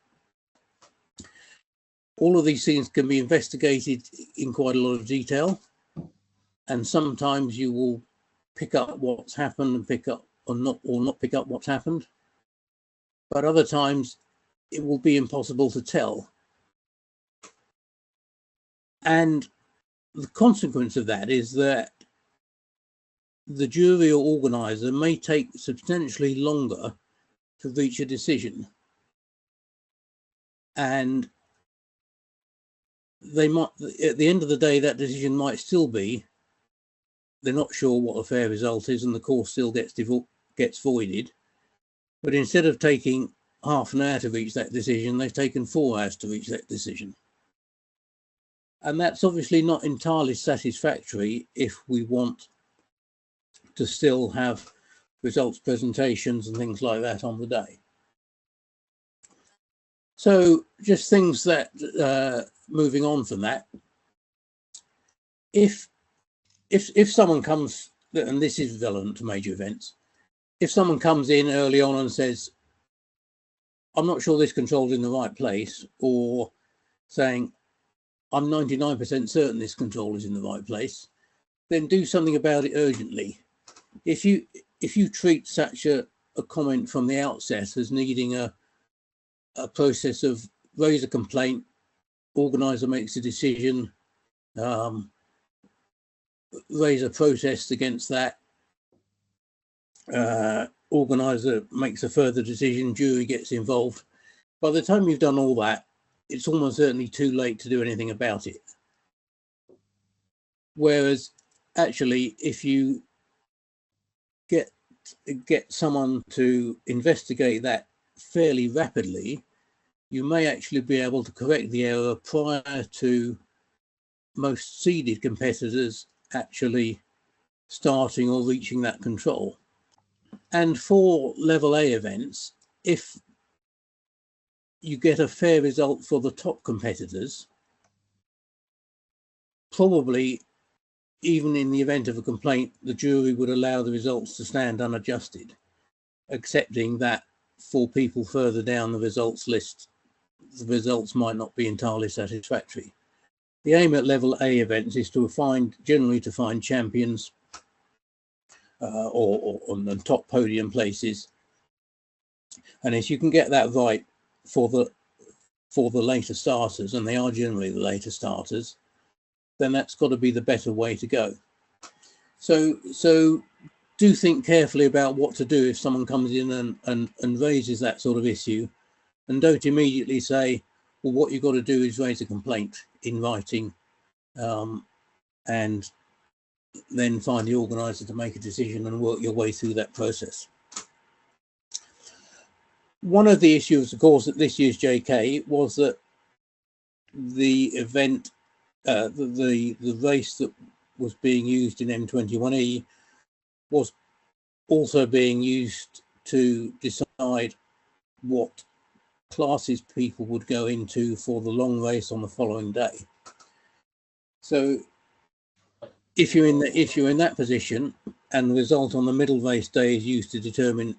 All of these things can be investigated in quite a lot of detail, and sometimes you will pick up what's happened and pick up or not pick up what's happened, but other times it will be impossible to tell. And the consequence of that is that the jury or organizer may take substantially longer to reach a decision, and they might, at the end of the day, that decision might still be they're not sure what a fair result is and the course still gets voided. But instead of taking half an hour to reach that decision, they've taken 4 hours to reach that decision. And that's obviously not entirely satisfactory if we want to still have results presentations and things like that on the day. So just things that, moving on from that, if someone comes, and this is relevant to major events, if someone comes in early on and says, I'm not sure this control's in the right place, or saying, I'm 99% certain this control is in the right place, then do something about it urgently. If you treat such a comment from the outset as needing a process of raise a complaint, organizer makes a decision, raise a protest against that, organizer makes a further decision, jury gets involved. By the time you've done all that, it's almost certainly too late to do anything about it. Whereas actually, if you get someone to investigate that fairly rapidly, you may actually be able to correct the error prior to most seeded competitors actually starting or reaching that control. And for level A events, if you get a fair result for the top competitors, probably even in the event of a complaint, the jury would allow the results to stand unadjusted, accepting that for people further down the results list, the results might not be entirely satisfactory. The aim at level A events is to generally find champions or on the top podium places. And if you can get that right for the later starters, and they are generally the later starters, then that's got to be the better way to go. So do think carefully about what to do if someone comes in and raises that sort of issue, and don't immediately say, well, what you've got to do is raise a complaint in writing, and then find the organizer to make a decision and work your way through that process. One of the issues, of course, at this year's JK was that the event, the race that was being used in M21E was also being used to decide what classes people would go into for the long race on the following day. So if you're in that position and the result on the middle race day is used to determine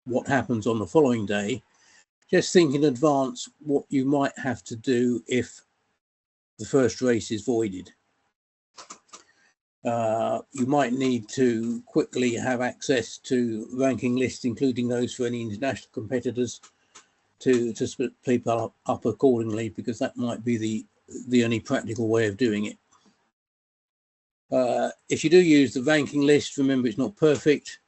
what happens on the following day, just think in advance what you might have to do if the first race is voided. You might need to quickly have access to ranking lists, including those for any international competitors, to split people up accordingly, because that might be the only practical way of doing it. If you do use the ranking list, remember it's not perfect.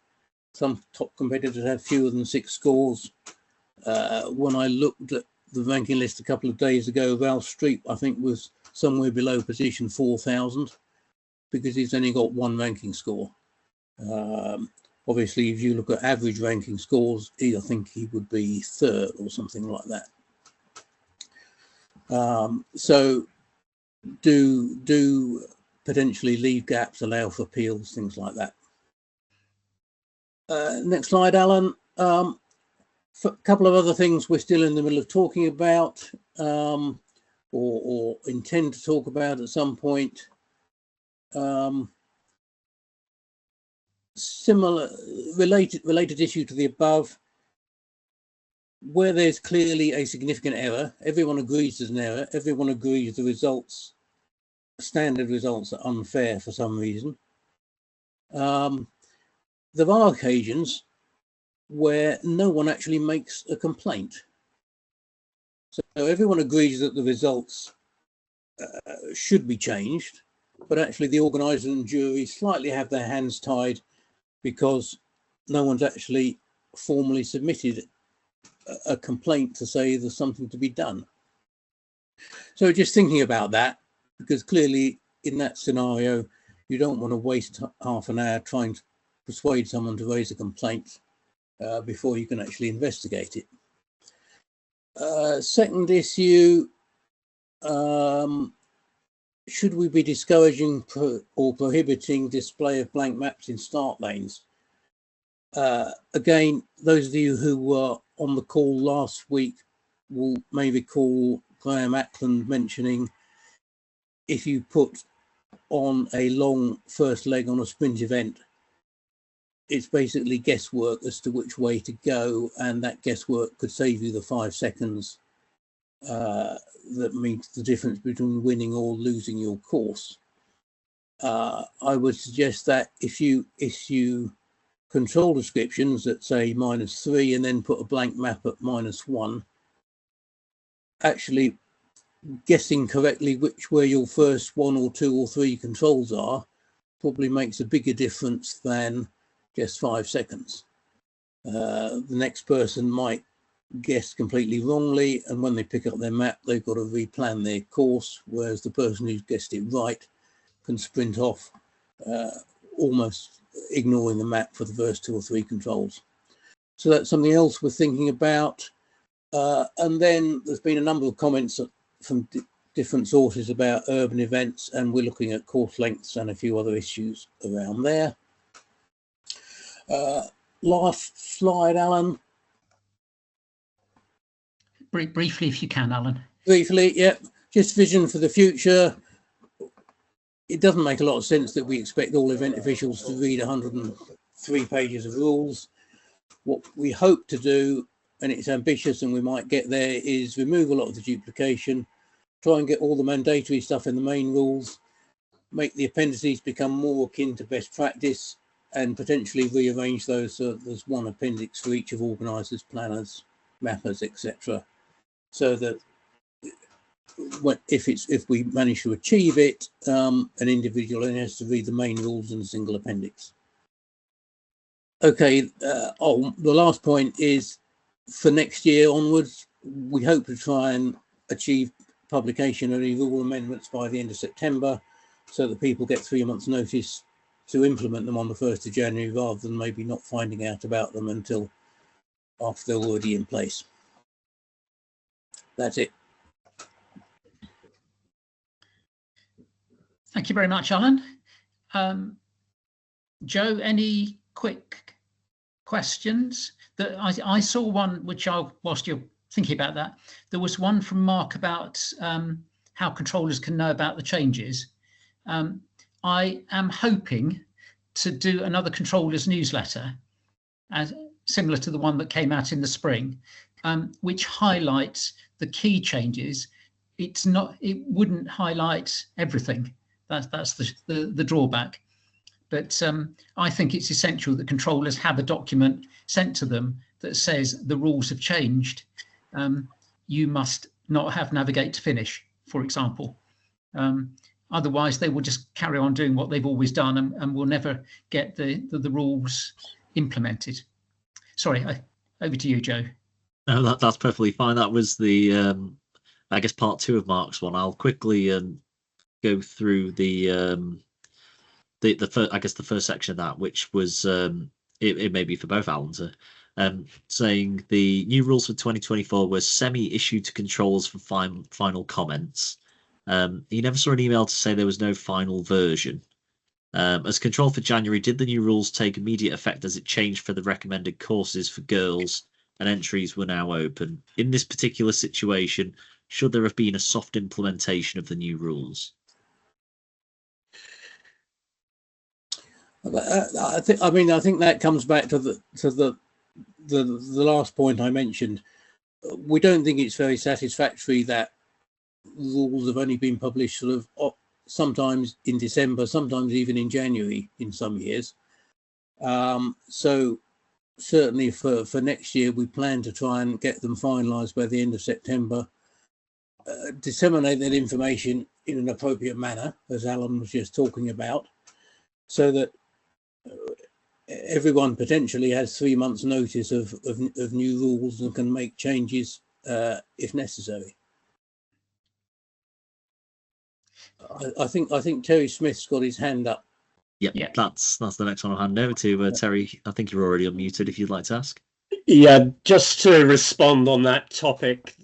Some top competitors have fewer than 6 scores. When I looked at the ranking list a couple of days ago, Ralph Streep, I think, was somewhere below position 4,000 because he's only got 1 ranking score. Obviously, if you look at average ranking scores, I think he would be 3rd or something like that. So do potentially leave gaps, allow for appeals, things like that. Next slide, Alan. A couple of other things we're still in the middle of talking about, or intend to talk about at some point. Similar, related issue to the above, where there's clearly a significant error. Everyone agrees there's an error. Everyone agrees the results, standard results, are unfair for some reason. There are occasions where no one actually makes a complaint. So everyone agrees that the results should be changed, but actually the organiser and jury slightly have their hands tied because no one's actually formally submitted a complaint to say there's something to be done. So just thinking about that, because clearly in that scenario, you don't want to waste half an hour trying to persuade someone to raise a complaint before you can actually investigate it. Second issue, should we be discouraging or prohibiting display of blank maps in start lanes? Again, those of you who were on the call last week may recall Graham Ackland mentioning if you put on a long first leg on a sprint event, it's basically guesswork as to which way to go, and that guesswork could save you the 5 seconds that means the difference between winning or losing your course. I would suggest that if you issue control descriptions that say -3 and then put a blank map at -1, actually guessing correctly which where your first 1 or 2 or 3 controls are probably makes a bigger difference than just 5 seconds. The next person might guess completely wrongly, and when they pick up their map, they've got to replan their course, whereas the person who's guessed it right can sprint off, almost ignoring the map for the first 2 or 3 controls. So that's something else we're thinking about. And then there's been a number of comments from different sources about urban events, and we're looking at course lengths and a few other issues around there. Last slide, Alan. Briefly, if you can, Alan. Briefly, yeah. Just vision for the future. It doesn't make a lot of sense that we expect all event officials to read 103 pages of rules. What we hope to do, and it's ambitious and we might get there, is remove a lot of the duplication, try and get all the mandatory stuff in the main rules, make the appendices become more akin to best practice, and potentially rearrange those so there's one appendix for each of organisers, planners, mappers, etc. So that if we manage to achieve it, an individual only has to read the main rules in a single appendix. Okay, the last point is for next year onwards, we hope to try and achieve publication of any rule amendments by the end of September, so that people get 3 months' notice to implement them on the 1st of January, rather than maybe not finding out about them until after they're already in place. That's it. Thank you very much, Alan. Joe, any quick questions? I saw one which whilst you're thinking about that, there was one from Mark about how controllers can know about the changes. I am hoping to do another controllers newsletter, similar to the one that came out in the spring, which highlights the key changes. It wouldn't highlight everything. That's the drawback. But I think it's essential that controllers have a document sent to them that says the rules have changed. you must not have navigate to finish, for example. Otherwise, they will just carry on doing what they've always done and will never get the rules implemented. Sorry, over to you, Joe. No, that's perfectly fine. That was the, I guess, part 2 of Mark's one. I'll quickly go through the first, I guess, the first section of that, which was it may be for both Alans, saying the new rules for 2024 were semi-issued to controls for final comments. He never saw an email to say there was no final version. As control for January, did the new rules take immediate effect as it changed for the recommended courses for girls and entries were now open? In this particular situation, should there have been a soft implementation of the new rules? I think that comes back to the last point I mentioned. We don't think it's very satisfactory that rules have only been published sort of sometimes in December, sometimes even in January in some years. So certainly for next year, we plan to try and get them finalised by the end of September, disseminate that information in an appropriate manner, as Alan was just talking about, so that everyone potentially has 3 months notice of new rules and can make changes if necessary. I think Terry Smith's got his hand up. Yep, yeah. That's the next one I'll hand over to Terry. I think you're already unmuted if you'd like to ask. Yeah, just to respond on that topic,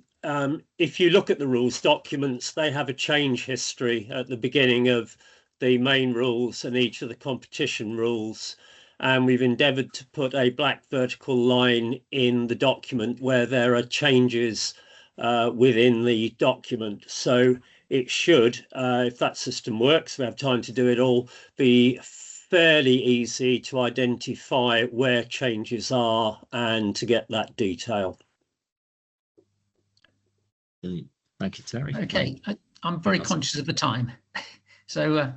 if you look at the rules documents, they have a change history at the beginning of the main rules and each of the competition rules. And we've endeavoured to put a black vertical line in the document where there are changes within the document. So it should, if that system works, we have time to do it all, be fairly easy to identify where changes are and to get that detail. Thank you, Terry. Okay, I'm very conscious of the time. So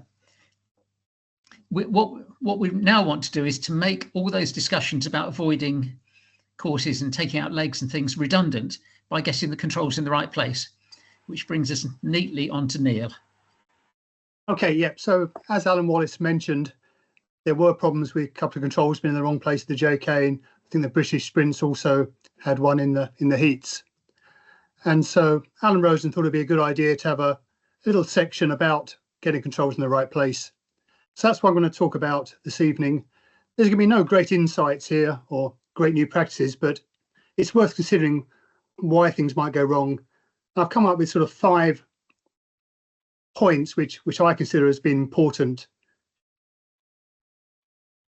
what we now want to do is to make all those discussions about avoiding courses and taking out legs and things redundant by getting the controls in the right place, which brings us neatly on to Neil. Okay, yeah. So as Alan Wallis mentioned, there were problems with a couple of controls being in the wrong place at the JK, and I think the British Sprints also had one in the heats. And so Alan Rosen thought it'd be a good idea to have a little section about getting controls in the right place. So that's what I'm going to talk about this evening. There's going to be no great insights here or great new practices, but it's worth considering why things might go wrong. I've come up with sort of 5 points which I consider as being important.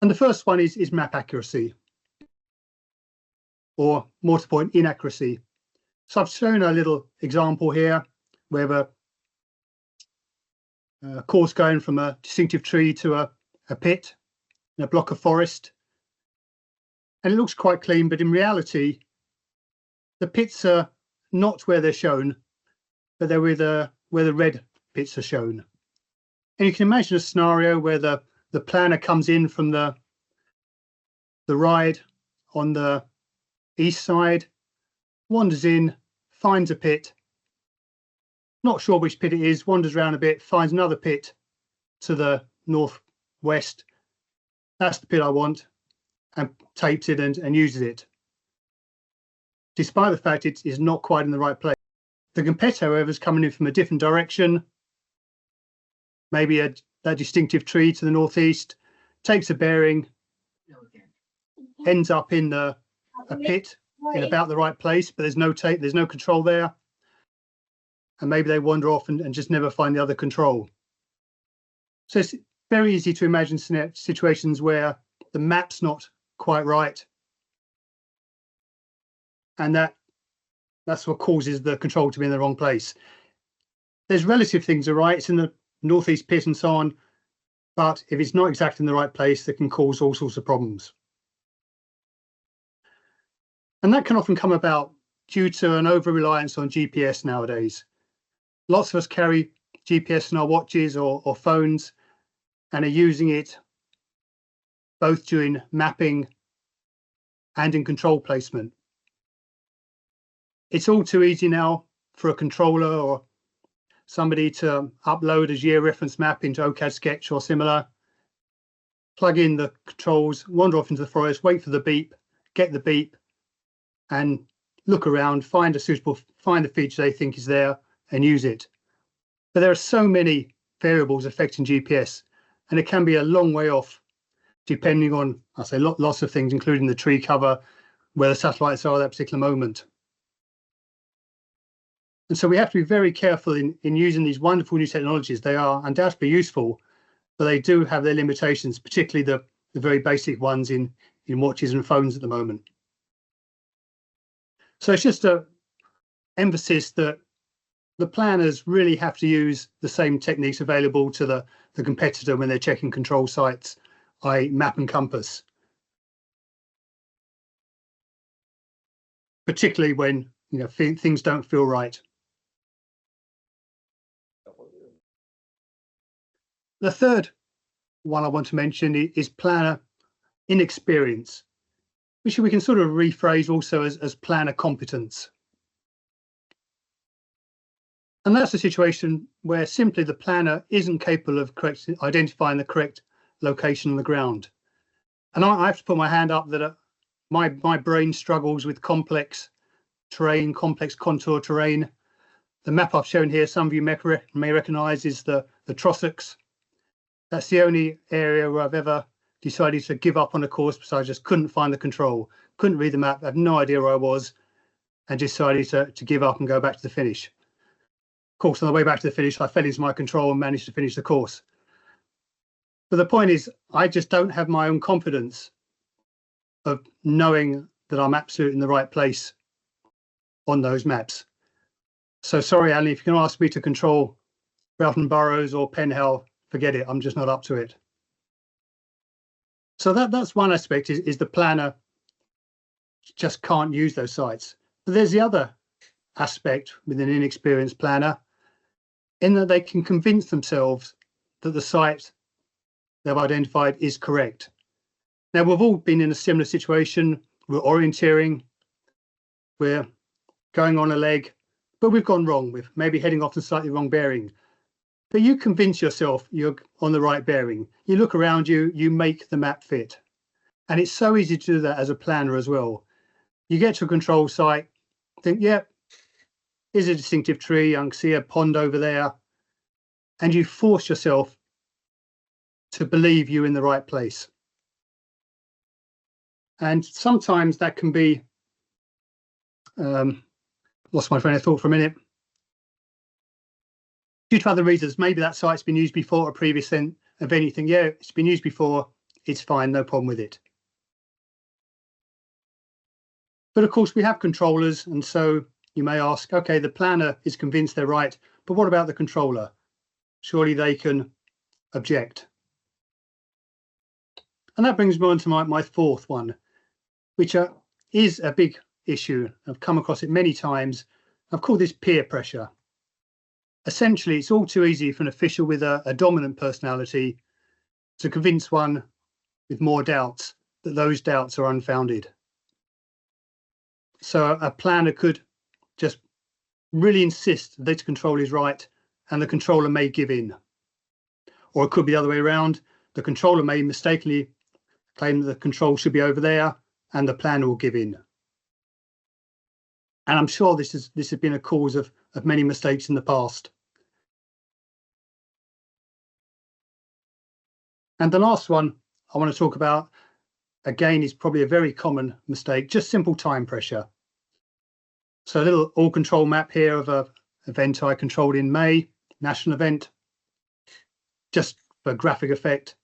And the first one is map accuracy, or more to the point, inaccuracy. So I've shown a little example here where a course going from a distinctive tree to a pit in a block of forest. And it looks quite clean, but in reality, the pits are not where they're shown, but they're where the red pits are shown. And you can imagine a scenario where the planner comes in from the ride on the east side, wanders in, finds a pit, not sure which pit it is, wanders around a bit, finds another pit to the northwest. That's the pit I want, and tapes it and uses it, despite the fact it is not quite in the right place. The competitor, however, is coming in from a different direction, maybe that distinctive tree to the northeast, takes a bearing, ends up in a pit in about the right place, but there's no tape, there's no control there. And maybe they wander off and just never find the other control. So it's very easy to imagine situations where the map's not quite right. And that's what causes the control to be in the wrong place. There's relative things are right, it's in the northeast pit and so on, but if it's not exactly in the right place, that can cause all sorts of problems. And that can often come about due to an over-reliance on GPS nowadays. Lots of us carry GPS in our watches or phones and are using it both during mapping and in control placement. It's all too easy now for a controller or somebody to upload a geo-reference map into OCAD Sketch or similar, plug in the controls, wander off into the forest, wait for the beep, get the beep, and look around, find the feature they think is there and use it. But there are so many variables affecting GPS, and it can be a long way off depending on, I say, lots of things, including the tree cover, where the satellites are at that particular moment. And so we have to be very careful in using these wonderful new technologies. They are undoubtedly useful, but they do have their limitations, particularly the very basic ones in watches and phones at the moment. So it's just an emphasis that the planners really have to use the same techniques available to the competitor when they're checking control sites, i.e. map and compass. Particularly when things don't feel right. The third one I want to mention is planner inexperience, which we can sort of rephrase also as planner competence. And that's a situation where simply the planner isn't capable of identifying the correct location on the ground. And I have to put my hand up that my brain struggles with complex terrain, complex contour terrain. The map I've shown here, some of you may recognise, is the Trossachs. That's the only area where I've ever decided to give up on a course because I just couldn't find the control, couldn't read the map, had no idea where I was, and decided to give up and go back to the finish. Of course, on the way back to the finish, I fell into my control and managed to finish the course. But the point is, I just don't have my own confidence of knowing that I'm absolutely in the right place on those maps. So sorry, Alan, if you can ask me to control Broughton Burrows or Penhell, forget it, I'm just not up to it. So that's one aspect, is the planner just can't use those sites. But there's the other aspect with an inexperienced planner, in that they can convince themselves that the site they've identified is correct. Now, we've all been in a similar situation. We're orienteering, we're going on a leg, but we've gone wrong. We're maybe heading off the slightly wrong bearing. But you convince yourself you're on the right bearing. You look around you, you make the map fit. And it's so easy to do that as a planner as well. You get to a control site, think, yep, here's a distinctive tree, I can see a pond over there. And you force yourself to believe you're in the right place. And sometimes that can be, lost my train of thought for a minute. Due to other reasons, maybe that site's been used before, a previous event, you think, yeah, it's been used before, it's fine, no problem with it. But of course, we have controllers, and so you may ask, okay, the planner is convinced they're right, but what about the controller? Surely they can object. And that brings me on to my fourth one, which is a big issue. I've come across it many times. I've called this peer pressure. Essentially, it's all too easy for an official with a dominant personality to convince one with more doubts that those doubts are unfounded. So a planner could just really insist that data control is right and the controller may give in. Or it could be the other way around. The controller may mistakenly claim that the control should be over there and the planner will give in. And I'm sure this has been a cause of many mistakes in the past. And the last one I want to talk about, again, is probably a very common mistake, just simple time pressure. So a little all control map here of an event I controlled in May, national event, just for graphic effect.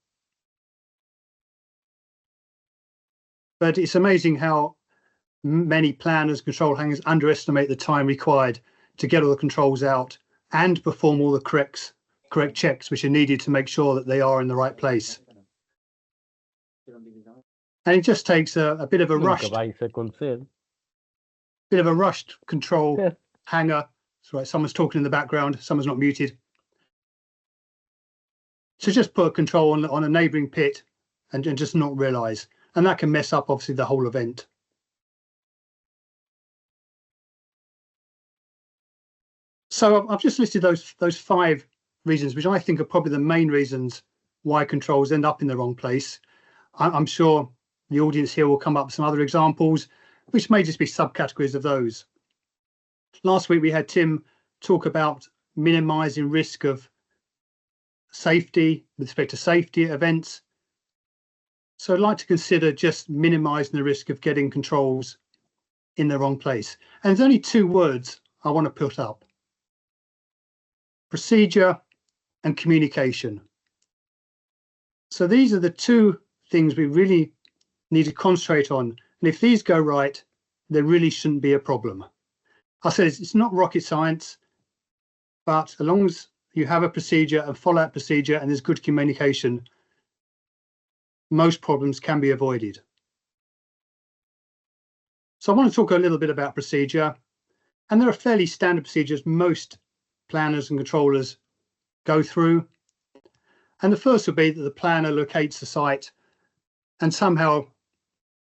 But it's amazing how many planners, control hangers underestimate the time required to get all the controls out and perform all the correct checks which are needed to make sure that they are in the right place. And it just takes a bit of a rushed control hanger. That's right, someone's talking in the background, someone's not muted. So just put a control on a neighbouring pit and just not realise. And that can mess up, obviously, the whole event. So I've just listed those 5 reasons, which I think are probably the main reasons why controls end up in the wrong place. I'm sure the audience here will come up with some other examples, which may just be subcategories of those. Last week we had Tim talk about minimising risk of safety with respect to safety events. So I'd like to consider just minimising the risk of getting controls in the wrong place. And there's only 2 words I want to put up: procedure and communication. So these are the 2 things we really need to concentrate on. And if these go right, there really shouldn't be a problem. I said it's not rocket science, but as long as you have a procedure and follow that procedure and there's good communication, most problems can be avoided. So I want to talk a little bit about procedure, and there are fairly standard procedures most planners and controllers go through. And the first would be that the planner locates the site and somehow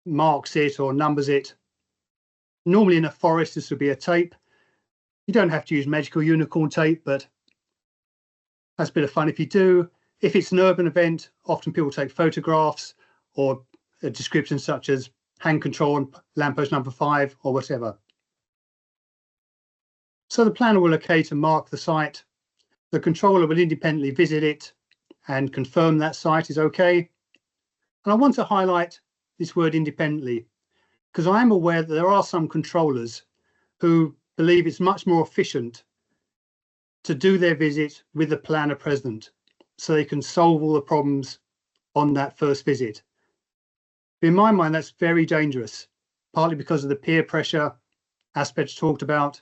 marks it or numbers it. Normally in a forest, this would be a tape. You don't have to use magical unicorn tape, but that's a bit of fun if you do. If it's an urban event, often people take photographs or a description such as hand control on lamppost number 5 or whatever. So the planner will locate and mark the site. The controller will independently visit it and confirm that site is okay. And I want to highlight this word independently, because I am aware that there are some controllers who believe it's much more efficient to do their visit with the planner present, so they can solve all the problems on that first visit. But in my mind, that's very dangerous, partly because of the peer pressure aspects talked about.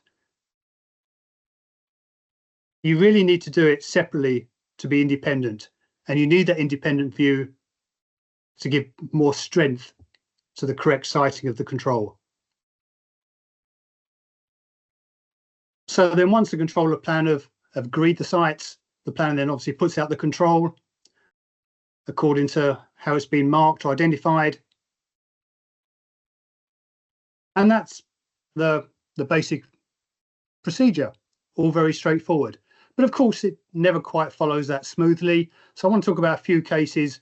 You really need to do it separately to be independent, and you need that independent view to give more strength to the correct siting of the control. So then once the controller plan have agreed the sites, the planner then obviously puts out the control according to how it's been marked or identified. And that's the basic procedure, all very straightforward. But of course, it never quite follows that smoothly. So I want to talk about a few cases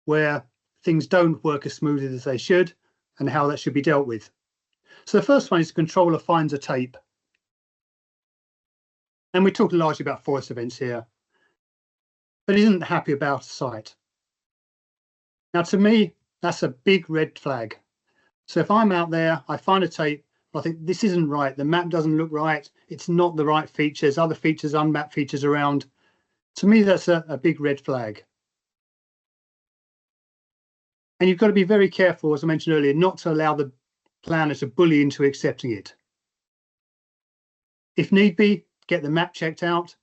where things don't work as smoothly as they should and how that should be dealt with. So the first one is the controller finds a tape. And we're talking largely about forest events here, but isn't happy about a site. Now, to me, that's a big red flag. So if I'm out there, I find a tape, I think this isn't right, the map doesn't look right, it's not the right features, other features, unmapped features around. To me, that's a big red flag. And you've got to be very careful, as I mentioned earlier, not to allow the planner to bully into accepting it. If need be, get the map checked out,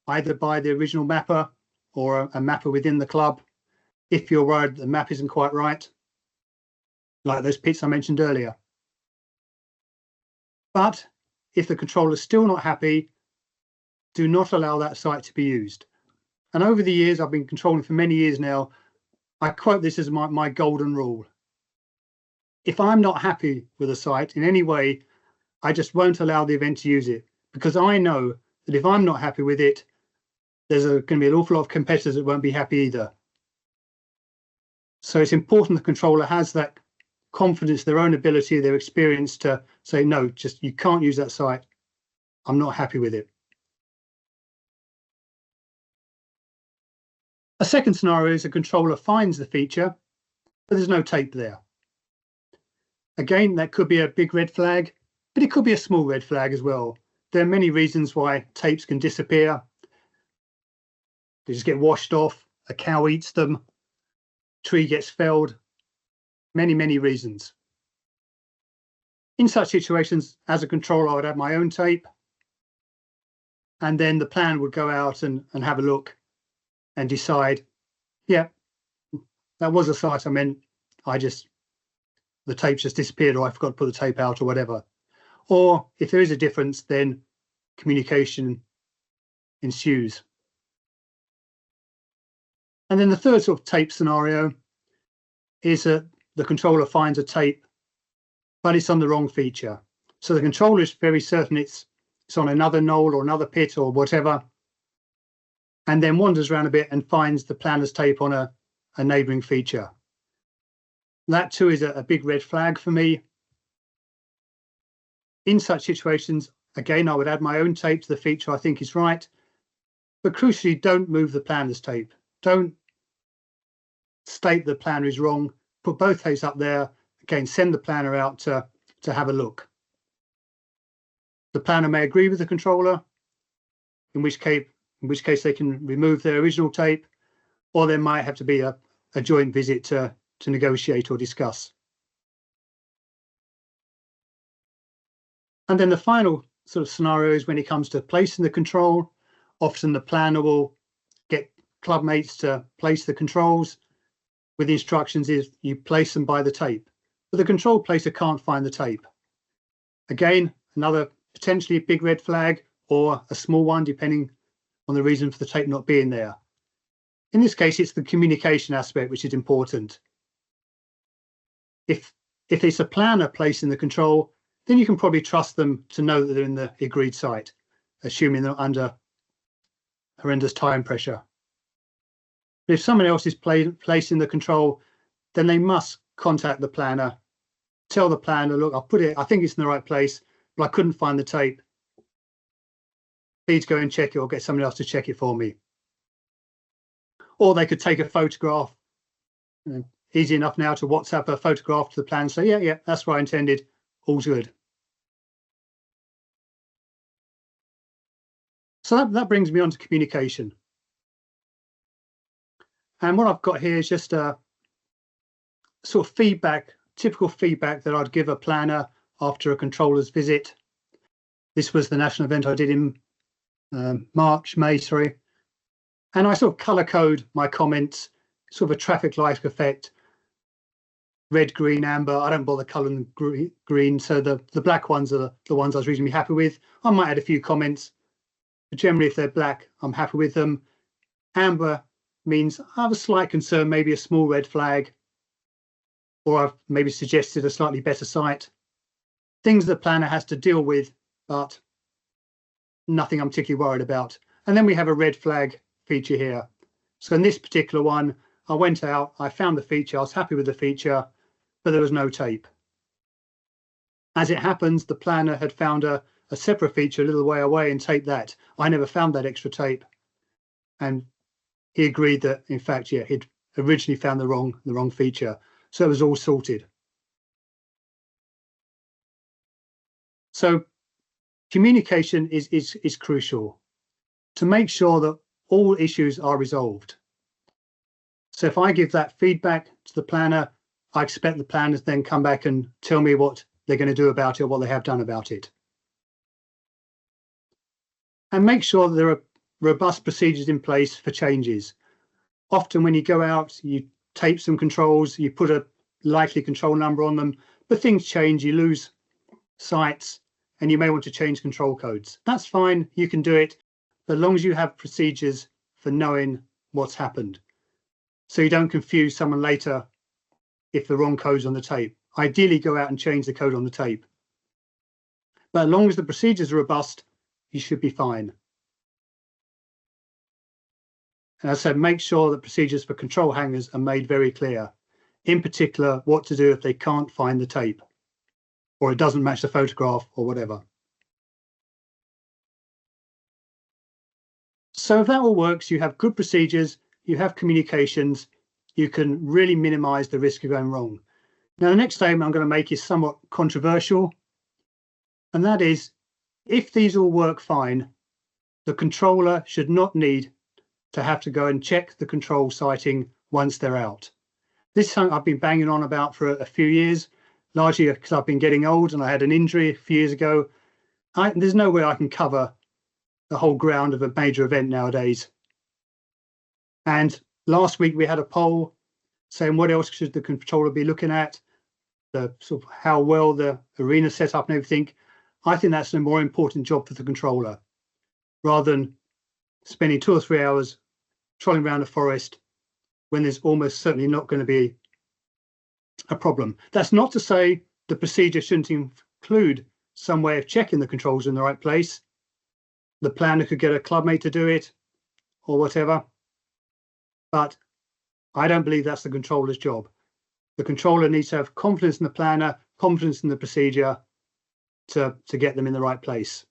either by the original mapper or a mapper within the club, if you're worried the map isn't quite right, like those pits I mentioned earlier. But if the controller's still not happy, do not allow that site to be used. And over the years, I've been controlling for many years now, I quote this as my golden rule. If I'm not happy with a site in any way, I just won't allow the event to use it, because I know that if I'm not happy with it, there's going to be an awful lot of competitors that won't be happy either. So it's important the controller has that confidence, their own ability, their experience to say, no, just you can't use that site. I'm not happy with it. A second scenario is a controller finds the feature, but there's no tape there. Again, that could be a big red flag, but it could be a small red flag as well. There are many reasons why tapes can disappear. They just get washed off, a cow eats them, tree gets felled, many, many reasons. In such situations, as a controller, I would have my own tape, and then the plan would go out and have a look and decide, yeah, that was a site I meant, the tape just disappeared, or I forgot to put the tape out or whatever. Or if there is a difference, then communication ensues. And then the third sort of tape scenario is that the controller finds a tape, but it's on the wrong feature. So the controller is very certain it's it's on another knoll or another pit or whatever, and then wanders around a bit and finds the planner's tape on a neighbouring feature. That too is a big red flag for me. In such situations, again, I would add my own tape to the feature I think is right, but crucially, don't move the planner's tape. Don't state the planner is wrong. Put both tapes up there. Again, send the planner out to have a look. The planner may agree with the controller, in which case they can remove their original tape, or there might have to be a joint visit to negotiate or discuss. And then the final sort of scenario is when it comes to placing the control. Often the planner will get club mates to place the controls with the instructions is you place them by the tape, but the control placer can't find the tape. Again, another potentially big red flag, or a small one depending on the reason for the tape not being there. In this case, it's the communication aspect which is important. If it's a planner placing the control, then you can probably trust them to know that they're in the agreed site, assuming they're under horrendous time pressure. But if someone else is placing the control, then they must contact the planner, tell the planner, look, I think it's in the right place, but I couldn't find the tape. Please go and check it, or get someone else to check it for me. Or they could take a photograph. Easy enough now to WhatsApp a photograph to the planner and say, yeah, that's what I intended, all's good. So that brings me on to communication. And what I've got here is just a sort of feedback, typical feedback that I'd give a planner after a controller's visit. This was the national event I did in May, sorry. And I sort of colour code my comments, sort of a traffic light effect, red, green, amber. I don't bother colouring green, so the black ones are the ones I was reasonably happy with. I might add a few comments, but generally if they're black, I'm happy with them. Amber means I have a slight concern, maybe a small red flag, or I've maybe suggested a slightly better site. Things the planner has to deal with, but nothing I'm particularly worried about. And then we have a red flag feature here. So in this particular one, I went out, I found the feature, I was happy with the feature, but there was no tape. As it happens, the planner had found a separate feature a little way away and taped that. I never found that extra tape. And he agreed that, in fact, yeah, he'd originally found the wrong feature. So it was all sorted. So communication is crucial to make sure that all issues are resolved. So if I give that feedback to the planner, I expect the planner to then come back and tell me what they're going to do about it or what they have done about it. And make sure that there are robust procedures in place for changes. Often when you go out, you tape some controls, you put a likely control number on them, but things change, you lose sites, and you may want to change control codes. That's fine, you can do it, but as long as you have procedures for knowing what's happened. So you don't confuse someone later if the wrong code's on the tape. Ideally, go out and change the code on the tape. But as long as the procedures are robust, you should be fine. And as I said, make sure that procedures for control hangers are made very clear. In particular, what to do if they can't find the tape, or it doesn't match the photograph or whatever. So if that all works, you have good procedures, you have communications, you can really minimize the risk of going wrong. Now, the next statement I'm going to make is somewhat controversial, and that is, if these all work fine, the controller should not need to have to go and check the control sighting once they're out. This is something I've been banging on about for a few years, largely because I've been getting old and I had an injury a few years ago. There's no way I can cover the whole ground of a major event nowadays. And last week we had a poll saying what else should the controller be looking at, the sort of how well the arena set up and everything. I think that's a more important job for the controller, rather than spending 2 or 3 hours trolling around a forest when there's almost certainly not going to be a problem. That's not to say the procedure shouldn't include some way of checking the controls in the right place. the planner could get a clubmate to do it or whatever. But I don't believe that's the controller's job. The controller needs to have confidence in the planner, confidence in the procedure to get them in the right place.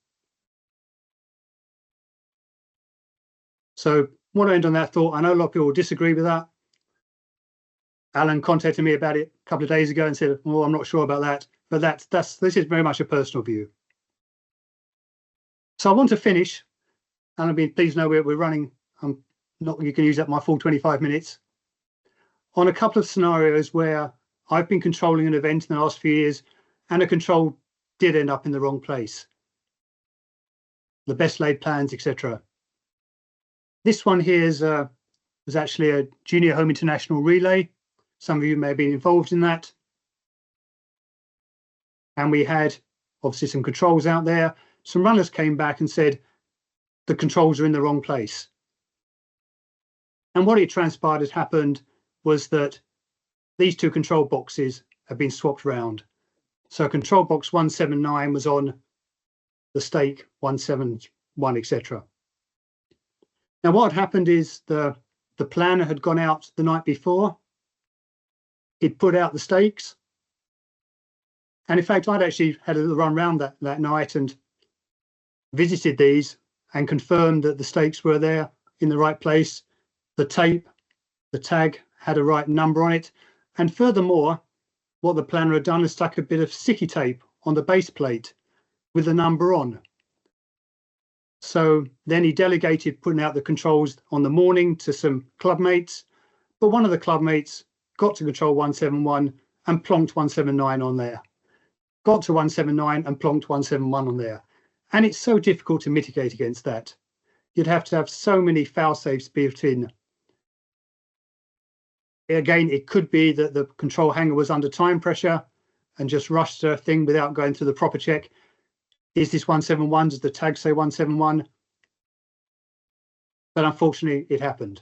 So want to end on that thought. I know a lot of people disagree with that. Alan contacted me about it a couple of days ago and said, "Oh, I'm not sure about that." But this is very much a personal view. So I want to finish, and I mean, please know we're running. I'm not. You can use up my full 25 minutes on a couple of scenarios where I've been controlling an event in the last few years, and a control did end up in the wrong place. The best laid plans, etc. This one here was actually a junior home international relay. Some of you may have been involved in that. And we had obviously some controls out there. Some runners came back and said, the controls are in the wrong place. And what it transpired had happened was that these two control boxes have been swapped round. So control box 179 was on the stake 171, etc. Now what had happened is the planner had gone out the night before. He'd put out the stakes. And in fact, I'd actually had a little run around that night and visited these and confirmed that the stakes were there in the right place. The tape, the tag had a right number on it. And furthermore, what the planner had done is stuck a bit of sticky tape on the base plate with the number on. So then he delegated putting out the controls on the morning to some clubmates, but one of the clubmates got to control 171 and plonked 179 on there. Got to 179 and plonked 171 on there. And it's so difficult to mitigate against that. You'd have to have so many fail safes built in. Again, it could be that the control hanger was under time pressure and just rushed a thing without going through the proper check. Is this 171? Does the tag say 171? But unfortunately, it happened.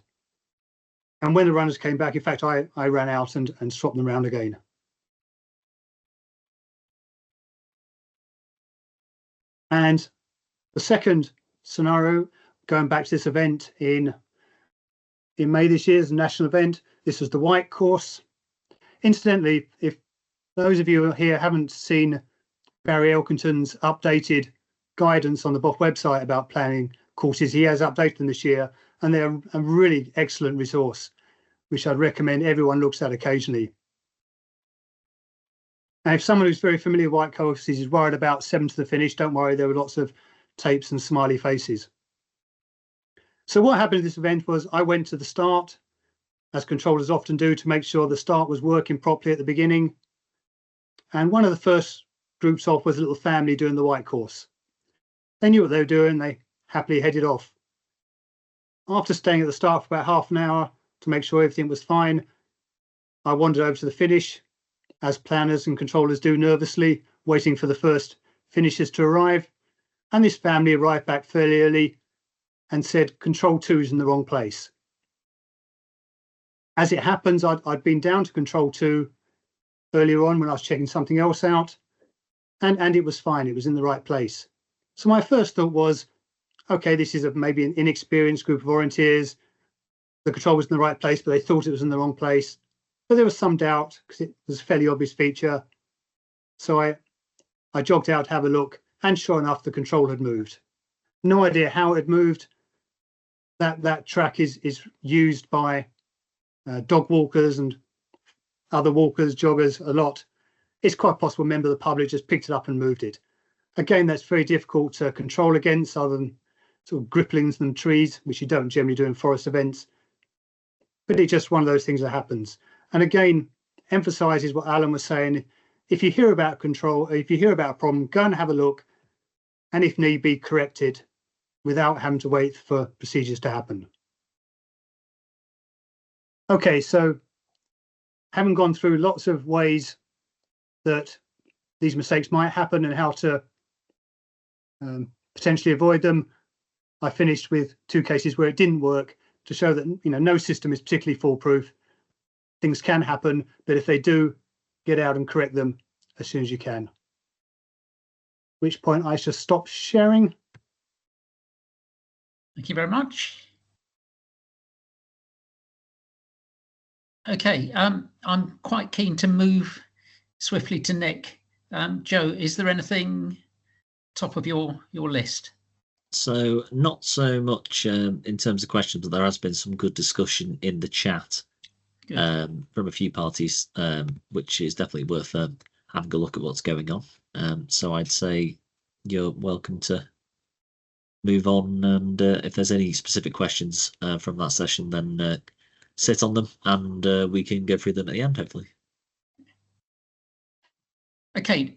And when the runners came back, in fact, I ran out and swapped them around again. And the second scenario, going back to this event in May this year, is a national event. This was the white course. Incidentally, if those of you here haven't seen Barry Elkington's updated guidance on the BOF website about planning courses, he has updated them this year, and they're a really excellent resource, which I'd recommend everyone looks at occasionally. Now, if someone who's very familiar with white courses is worried about 7 to the finish, don't worry, there were lots of tapes and smiley faces. So what happened at this event was I went to the start, as controllers often do, to make sure the start was working properly at the beginning. And one of the first groups off was a little family doing the white course. They knew what they were doing, they happily headed off. After staying at the start for about half an hour to make sure everything was fine, I wandered over to the finish, as planners and controllers do nervously, waiting for the first finishers to arrive. And this family arrived back fairly early and said, control 2 is in the wrong place. As it happens, I'd been down to control 2 earlier on when I was checking something else out, and it was fine, it was in the right place. So my first thought was, okay, this is maybe an inexperienced group of orienteers. The control was in the right place, but they thought it was in the wrong place. But there was some doubt because it was a fairly obvious feature. So I jogged out to have a look, and sure enough, the control had moved. No idea how it had moved. That track is used by dog walkers and other walkers, joggers a lot. It's quite possible a member of the public just picked it up and moved it. Again, that's very difficult to control against other than sort of gripplings and trees, which you don't generally do in forest events. But it's just one of those things that happens. And again, emphasizes what Alan was saying. If you hear about control, if you hear about a problem, go and have a look, and if need be, correct it without having to wait for procedures to happen. Okay, so having gone through lots of ways that these mistakes might happen and how to potentially avoid them, I finished with 2 cases where it didn't work to show that no system is particularly foolproof. Things can happen, but if they do, get out and correct them as soon as you can. At which point I shall stop sharing. Thank you very much. Okay, I'm quite keen to move swiftly to Nick. Joe, is there anything top of your list? So not so much in terms of questions, but there has been some good discussion in the chat from a few parties, which is definitely worth having a look at what's going on. So I'd say you're welcome to move on, and if there's any specific questions from that session, then sit on them, and we can go through them at the end, hopefully. Okay,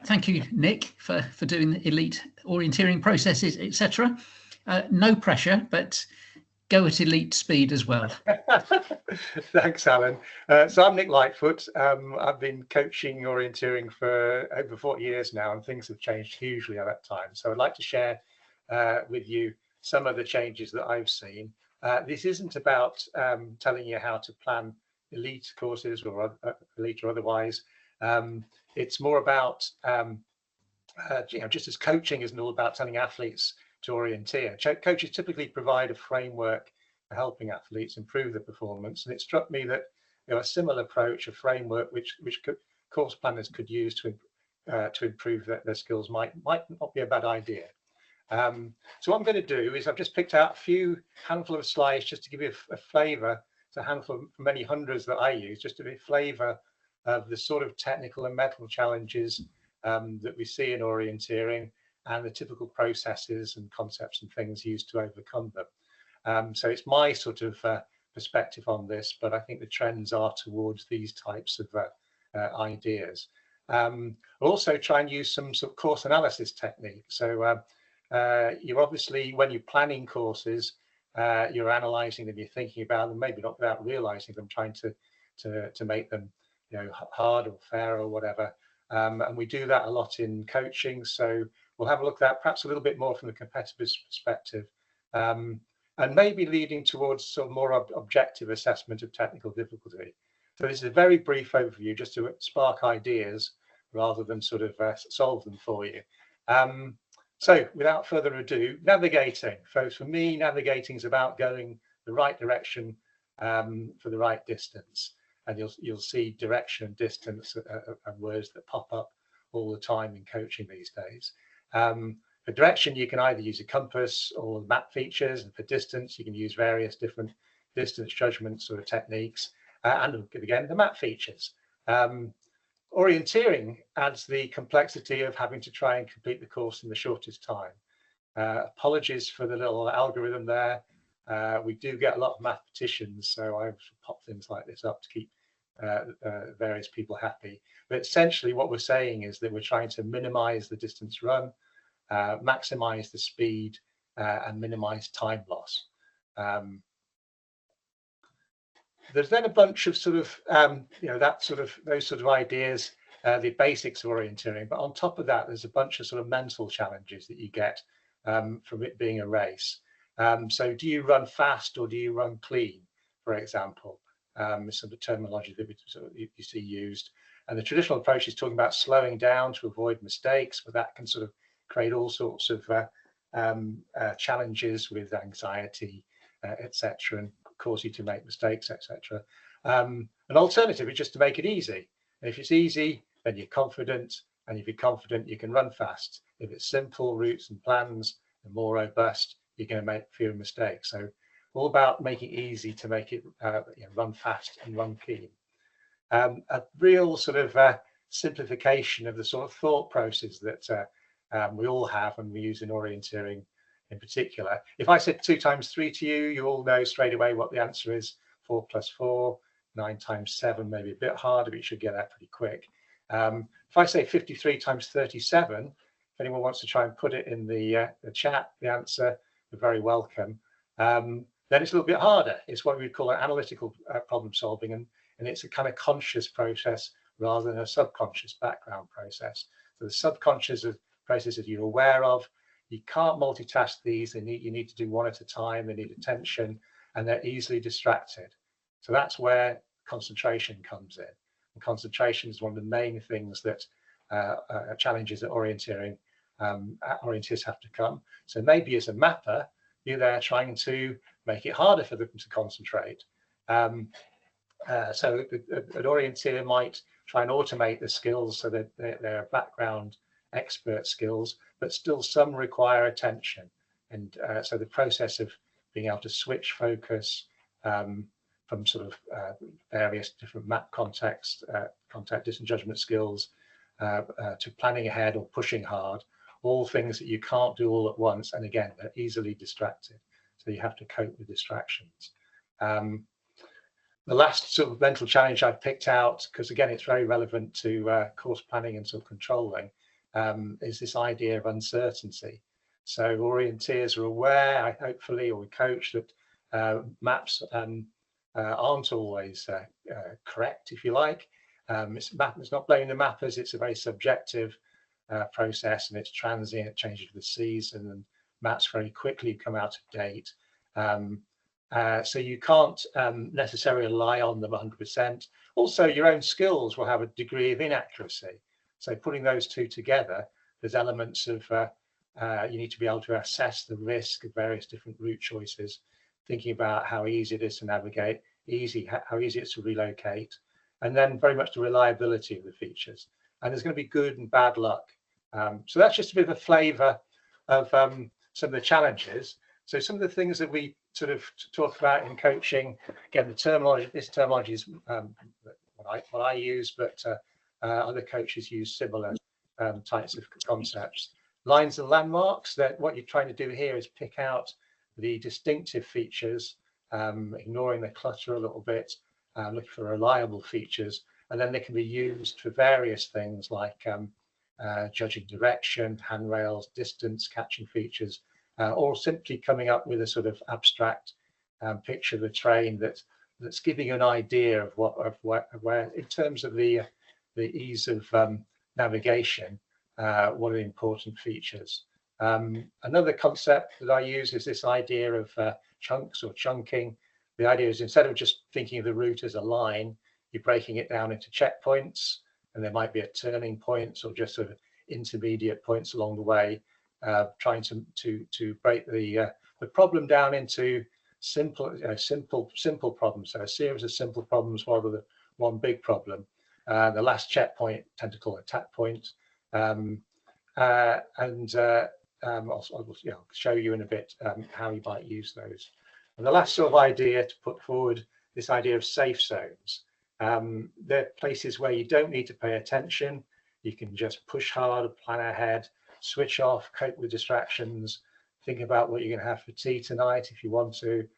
thank you, Nick, for doing the elite orienteering processes, etc. No pressure, but go at elite speed as well. Thanks, Alan. So I'm Nick Lightfoot. I've been coaching orienteering for over 40 years now, and things have changed hugely at that time. So I'd like to share with you some of the changes that I've seen. This isn't about telling you how to plan elite courses or elite or otherwise. It's more about, just as coaching isn't all about telling athletes to orienteer. Coaches typically provide a framework for helping athletes improve their performance. And it struck me that a similar approach, a framework which course planners could use to improve their skills might not be a bad idea. So what I'm going to do is I've just picked out a handful of slides just to give you a flavour. It's a handful of many hundreds that I use, just to give a flavour of the sort of technical and mental challenges that we see in orienteering and the typical processes and concepts and things used to overcome them. So it's my sort of perspective on this, but I think the trends are towards these types of ideas. Also try and use some sort of course analysis technique. So you obviously, when you're planning courses, you're analysing them, you're thinking about them, maybe not without realising them, trying to make them hard or fair or whatever. And we do that a lot in coaching. So we'll have a look at that perhaps a little bit more from the competitor's perspective, and maybe leading towards sort of more objective assessment of technical difficulty. So this is a very brief overview just to spark ideas rather than sort of solve them for you. So without further ado, navigating. So for me, navigating is about going the right direction for the right distance. And you'll see direction and distance are words that pop up all the time in coaching these days. For direction, you can either use a compass or map features, and for distance, you can use various different distance judgment sort of techniques, and again, the map features. Orienteering adds the complexity of having to try and complete the course in the shortest time. Apologies for the little algorithm there. We do get a lot of mathematicians, so I've popped things like this up to keep various people happy. But essentially what we're saying is that we're trying to minimize the distance run, maximize the speed, and minimize time loss. There's then a bunch of sort of, those sort of ideas, the basics of orienteering. But on top of that, there's a bunch of sort of mental challenges that you get from it being a race. So do you run fast or do you run clean, for example? Some of the terminology that you see used. And the traditional approach is talking about slowing down to avoid mistakes, but that can sort of create all sorts of challenges with anxiety, etc., and cause you to make mistakes, etc. An alternative is just to make it easy. And if it's easy, then you're confident, and if you're confident, you can run fast. If it's simple routes and plans and more robust, you're going to make fewer mistakes. So all about making it easy to make it run fast and run clean. A real sort of simplification of the sort of thought process that we all have and we use in orienteering in particular. If I said 2 times 3 to you, you all know straight away what the answer is. 4 plus 4, 9 times 7, maybe a bit harder, but you should get that pretty quick. If I say 53 times 37, if anyone wants to try and put it in the chat, the answer, you're very welcome. Then it's a little bit harder. It's what we would call an analytical problem solving, and it's a kind of conscious process rather than a subconscious background process. So the subconscious processes you're aware of, you can't multitask these. You need to do one at a time. They need attention, and they're easily distracted. So that's where concentration comes in. And concentration is one of the main things that challenges that orienteers have to come. So maybe as a mapper, you're there trying to make it harder for them to concentrate. So an orienteer might try and automate the skills so that they're background expert skills, but still some require attention. And so the process of being able to switch focus from sort of various different map contexts, contact distance judgment skills, to planning ahead or pushing hard, all things that you can't do all at once. And again, they're easily distracted. So you have to cope with distractions. The last sort of mental challenge I've picked out, because again, it's very relevant to course planning and sort of controlling, is this idea of uncertainty. So orienteers are aware, hopefully, or we coach that maps aren't always correct, if you like. It's not blaming the mappers, it's a very subjective process, and it's transient, it changes with the season, and maps very quickly come out of date. So you can't necessarily rely on them 100%. Also, your own skills will have a degree of inaccuracy. So putting those two together, there's elements of you need to be able to assess the risk of various different route choices, thinking about how easy it is to navigate, how easy it is to relocate, and then very much the reliability of the features. And there's going to be good and bad luck. So that's just a bit of a flavour of some of the challenges. So some of the things that we sort of talk about in coaching, again, the terminology, this terminology is what I use, but other coaches use similar types of concepts. Lines and landmarks, that what you're trying to do here is pick out the distinctive features, ignoring the clutter a little bit, looking for reliable features, and then they can be used for various things like judging direction, handrails, distance, catching features, or simply coming up with a sort of abstract picture of the train that's giving you an idea of where in terms of the ease of navigation, what are the important features. Another concept that I use is this idea of chunks or chunking. The idea is instead of just thinking of the route as a line, you're breaking it down into checkpoints, and there might be a turning points or just sort of intermediate points along the way, trying to break the problem down into simple problems. So a series of simple problems rather than one big problem. The last checkpoint, tend to call it tap point, and I'll show you in a bit how you might use those. And the last sort of idea to put forward, this idea of safe zones. They're places where you don't need to pay attention. You can just push hard, plan ahead, switch off, cope with distractions, think about what you're going to have for tea tonight if you want to.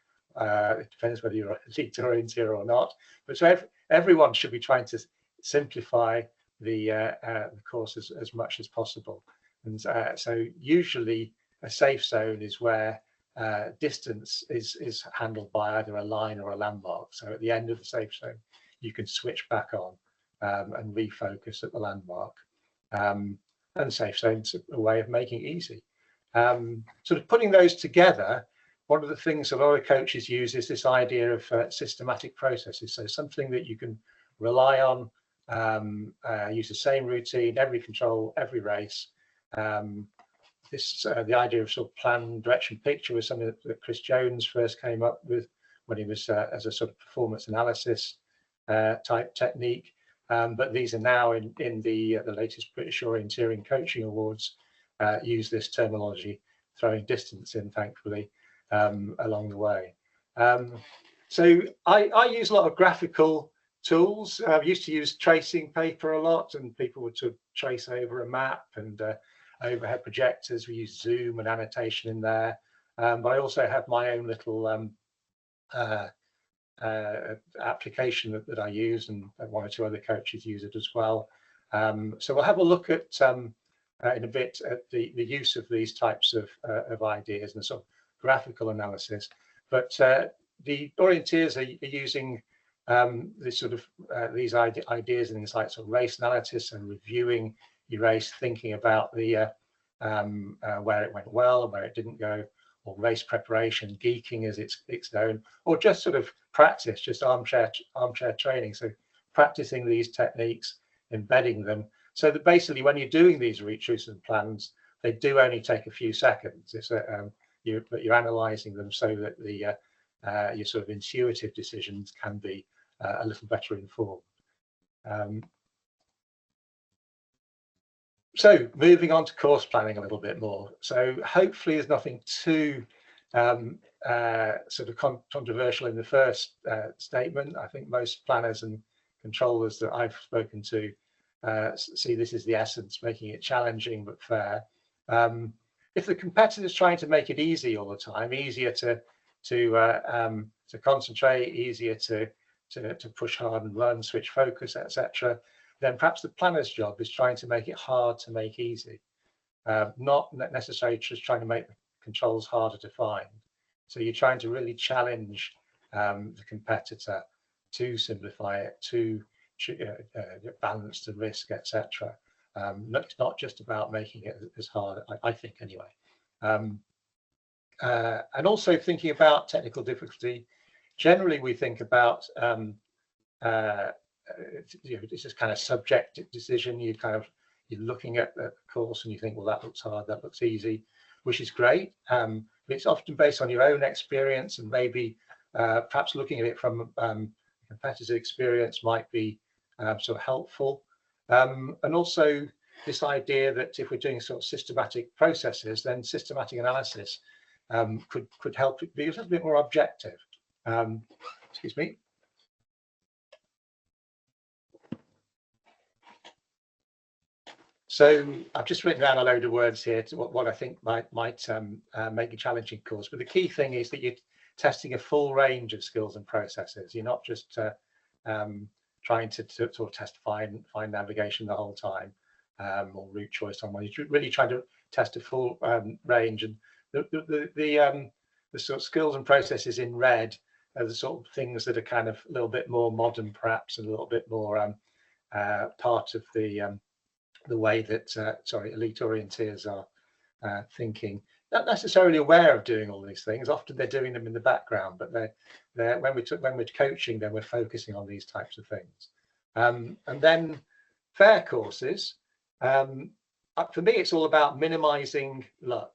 It depends whether you're a elite orienteer or not. But so everyone should be trying to simplify the course as much as possible. And so usually a safe zone is where distance is handled by either a line or a landmark. So at the end of the safe zone, you can switch back on and refocus at the landmark. And safe zone's a way of making it easy. Sort of putting those together, one of the things a lot of coaches use is this idea of systematic processes. So something that you can rely on, use the same routine, every control, every race. The idea of sort of plan, direction, picture was something that Chris Jones first came up with when he was as a sort of performance analysis type technique. But these are now in the latest British Orienteering Coaching Awards, use this terminology, throwing distance in, thankfully, along the way. So I use a lot of graphical tools. I used to use tracing paper a lot, and people would sort of trace over a map, and overhead projectors. We use zoom and annotation in there. But I also have my own little application that I use, and one or two other coaches use it as well. So we'll have a look at in a bit at the use of these types of ideas and the sort of graphical analysis. But the orienteers are using this sort of these ideas and insights of race analysis and reviewing your race, thinking about the where it went well and where it didn't go, or race preparation, geeking as it's known, or just sort of practice, just armchair training. So practicing these techniques, embedding them, so that basically when you're doing these route choices and plans, they do only take a few seconds. It's you're analysing them so that the your sort of intuitive decisions can be a little better informed. So moving on to course planning a little bit more. So hopefully there's nothing too sort of controversial in the first statement. I think most planners and controllers that I've spoken to see this as the essence, making it challenging but fair. If the competitor's trying to make it easy all the time, easier to concentrate, easier to push hard and run, switch focus, etc., then perhaps the planner's job is trying to make it hard to make easy, not necessarily just trying to make the controls harder to find. So you're trying to really challenge the competitor to simplify it, to balance the risk, etc. It's not just about making it as hard, I think, anyway. And also thinking about technical difficulty. Generally, we think about this is kind of subjective decision. You're looking at the course and you think, well, that looks hard, that looks easy, which is great. But it's often based on your own experience, and maybe perhaps looking at it from competitor's experience might be sort of helpful. And also this idea that if we're doing sort of systematic processes, then systematic analysis could help it be a little bit more objective. Excuse me. So I've just written down a load of words here to what I think might make a challenging course. But the key thing is that you're testing a full range of skills and processes. You're not just trying to sort of test find navigation the whole time, or route choice on one. You're really trying to test a full range. And the sort of skills and processes in red are the sort of things that are kind of a little bit more modern, perhaps, and a little bit more part of the way that elite orienteers are thinking. Not necessarily aware of doing all these things. Often they're doing them in the background, but when we're coaching, then we're focusing on these types of things. And then fair courses. For me, it's all about minimizing luck,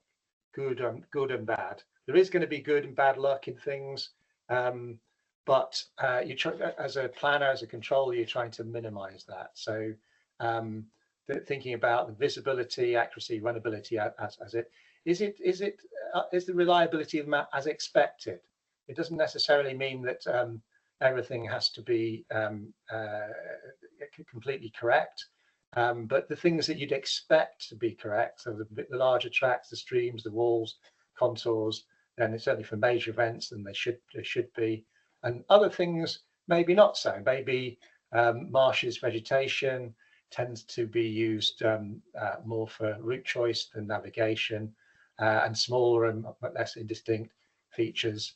good and bad. There is going to be good and bad luck in things, but you try, as a planner, as a controller, you're trying to minimize that. So thinking about the visibility, accuracy, runnability is the reliability of the map as expected. It doesn't necessarily mean that everything has to be completely correct, but the things that you'd expect to be correct, so the larger tracks, the streams, the walls, contours, then it's certainly for major events, then they should be, and other things maybe not so. Maybe marshes, vegetation tends to be used more for route choice than navigation, and smaller and less indistinct features.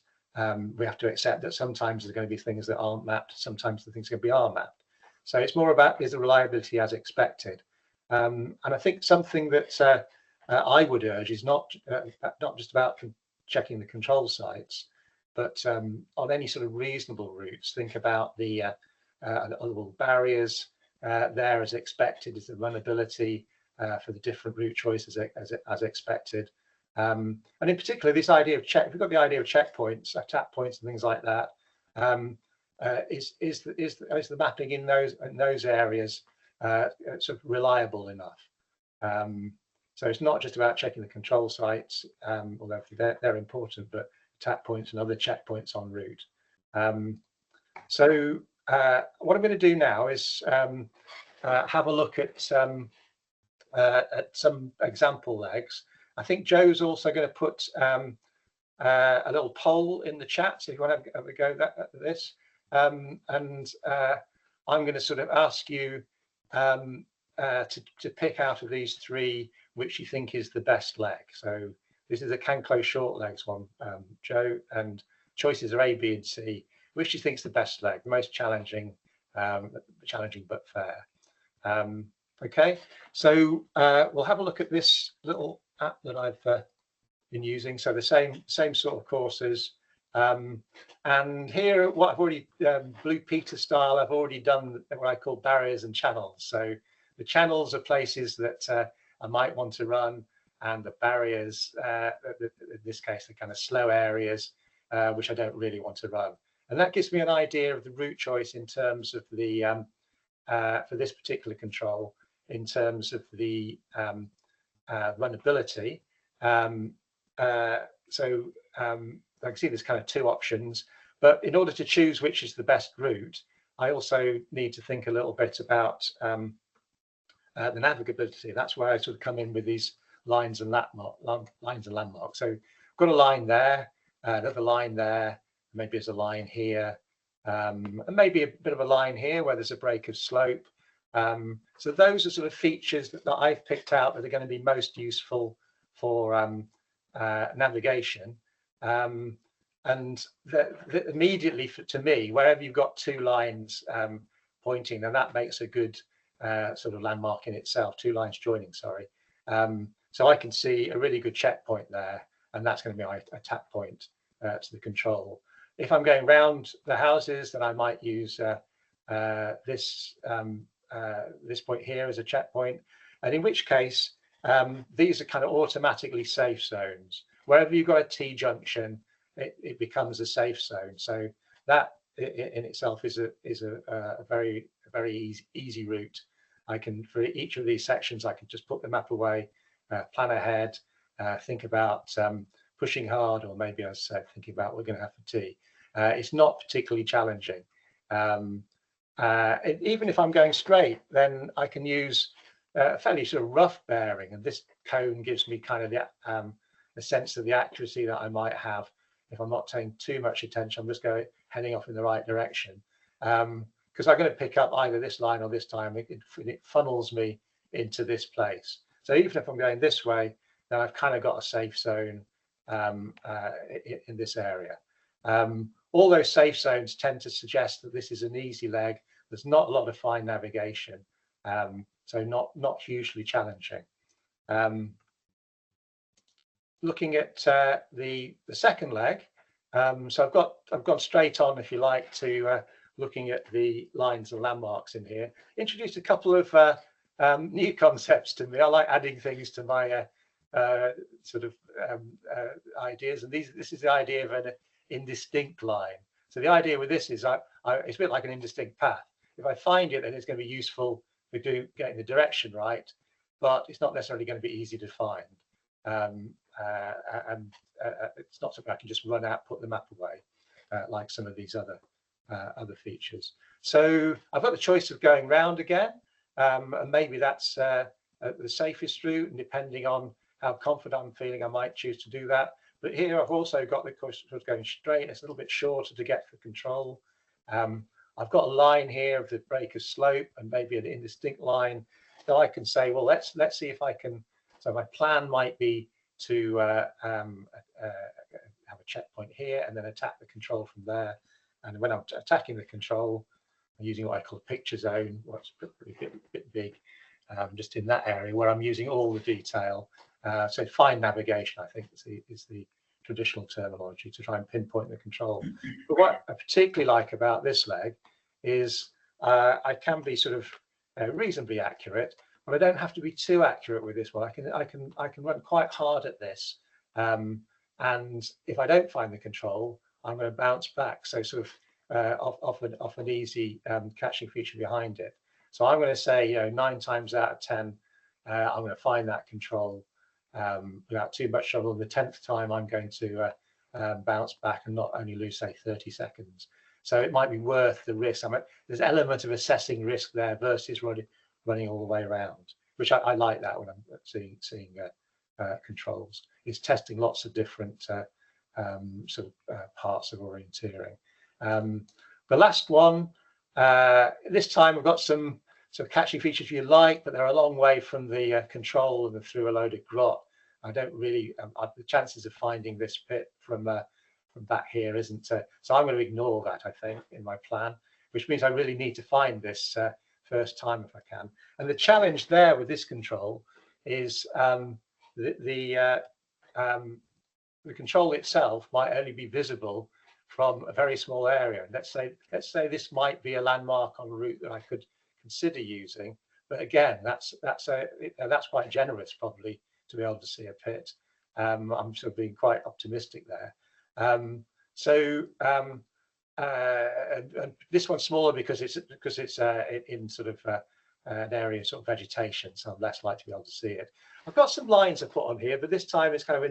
We have to accept that sometimes there's going to be things that aren't mapped, sometimes the things are going to be mapped. So it's more about, is the reliability as expected? And I think something that I would urge is not just about checking the control sites, but on any sort of reasonable routes, think about the other barriers there as expected, is the runnability for the different route choices as expected. And in particular, this idea of we've got the idea of checkpoints, tap points and things like that. Is the mapping in those areas sort of reliable enough? So it's not just about checking the control sites, although they're important, but tap points and other checkpoints en route. So what I'm going to do now is have a look at some example legs. I think Joe's also going to put a little poll in the chat, so if you want to have a go at this. And I'm going to sort of ask you to pick out of these three which you think is the best leg. So this is a can close short legs one, Joe, and choices are A, B, and C. Which do you think is the best leg, the most challenging, but fair? Okay, so we'll have a look at this little app that I've been using. So the same sort of courses. And here, what I've already, Blue Peter style, I've already done what I call barriers and channels. So the channels are places that I might want to run, and the barriers, in this case, the kind of slow areas, which I don't really want to run. And that gives me an idea of the route choice in terms of the, for this particular control, in terms of the runnability. So I can see there's kind of two options, but in order to choose which is the best route, I also need to think a little bit about the navigability. That's where I sort of come in with these lines and landmarks. So I've got a line there, another line there, maybe there's a line here, and maybe a bit of a line here where there's a break of slope. So those are sort of features that I've picked out that are going to be most useful for navigation. And immediately to me, wherever you've got two lines pointing, then that makes a good sort of landmark in itself, two lines joining, sorry. So I can see a really good checkpoint there, and that's going to be my attack point to the control. If I'm going round the houses, then I might use this point here as a checkpoint, and in which case these are kind of automatically safe zones. Wherever you've got a T-junction, it becomes a safe zone. So that in itself is a very easy route. I can, for each of these sections, I can just put the map away, plan ahead, think about pushing hard, or maybe, as I said, thinking about we're going to have for tea. It's not particularly challenging. Even if I'm going straight, then I can use a fairly sort of rough bearing, and this cone gives me kind of the sense of the accuracy that I might have if I'm not paying too much attention. I'm just heading off in the right direction, because I'm going to pick up either this line or this time. It funnels me into this place. So even if I'm going this way, then I've kind of got a safe zone in this area. All those safe zones tend to suggest that this is an easy leg. There's not a lot of fine navigation, so not hugely challenging. Looking at the second leg, so I've gone straight on, if you like, to looking at the lines and landmarks in here. Introduced a couple of new concepts to me. I like adding things to my sort of ideas, and this is the idea of an indistinct line. So the idea with this is it's a bit like an indistinct path. If I find it, then it's going to be useful for getting the direction right, but it's not necessarily going to be easy to find. It's not something I can just run out, put the map away, like some of these other features. So I've got the choice of going round again, and maybe that's the safest route, and depending on how confident I'm feeling, I might choose to do that. But here I've also got the course of going straight. It's a little bit shorter to get for control. I've got a line here of the break of slope, and maybe an indistinct line. So I can say, well, let's see if I can. So my plan might be to have a checkpoint here and then attack the control from there. And when I'm attacking the control, I'm using what I call a picture zone, what's a bit big, just in that area where I'm using all the detail. So fine navigation, I think, is the traditional terminology to try and pinpoint the control. But what I particularly like about this leg is I can be sort of reasonably accurate, but I don't have to be too accurate with this one. I can run quite hard at this, and if I don't find the control, I'm going to bounce back. So sort of off an easy catching feature behind it. So I'm going to say, 9 times out of 10, I'm going to find that control without too much trouble. And the 10th time, I'm going to bounce back and not only lose, say, 30 seconds. So it might be worth the risk. There's an element of assessing risk there versus running all the way around, which I like that when I'm seeing controls. It's testing lots of different sort of parts of orienteering. The last one, this time we've got some sort of catchy features you like, but they're a long way from the control and through a load of grot. I don't really, the chances of finding this pit from back here isn't, so I'm going to ignore that, I think, in my plan, which means I really need to find this first time if I can. And the challenge there with this control is the control itself might only be visible from a very small area. Let's say this might be a landmark on a route that I could consider using, but again, that's quite generous probably to be able to see a pit. I'm sort of being quite optimistic there. And this one's smaller because it's in sort of an area of sort of vegetation, so I'm less likely to be able to see it. I've got some lines I put on here, but this time it's kind of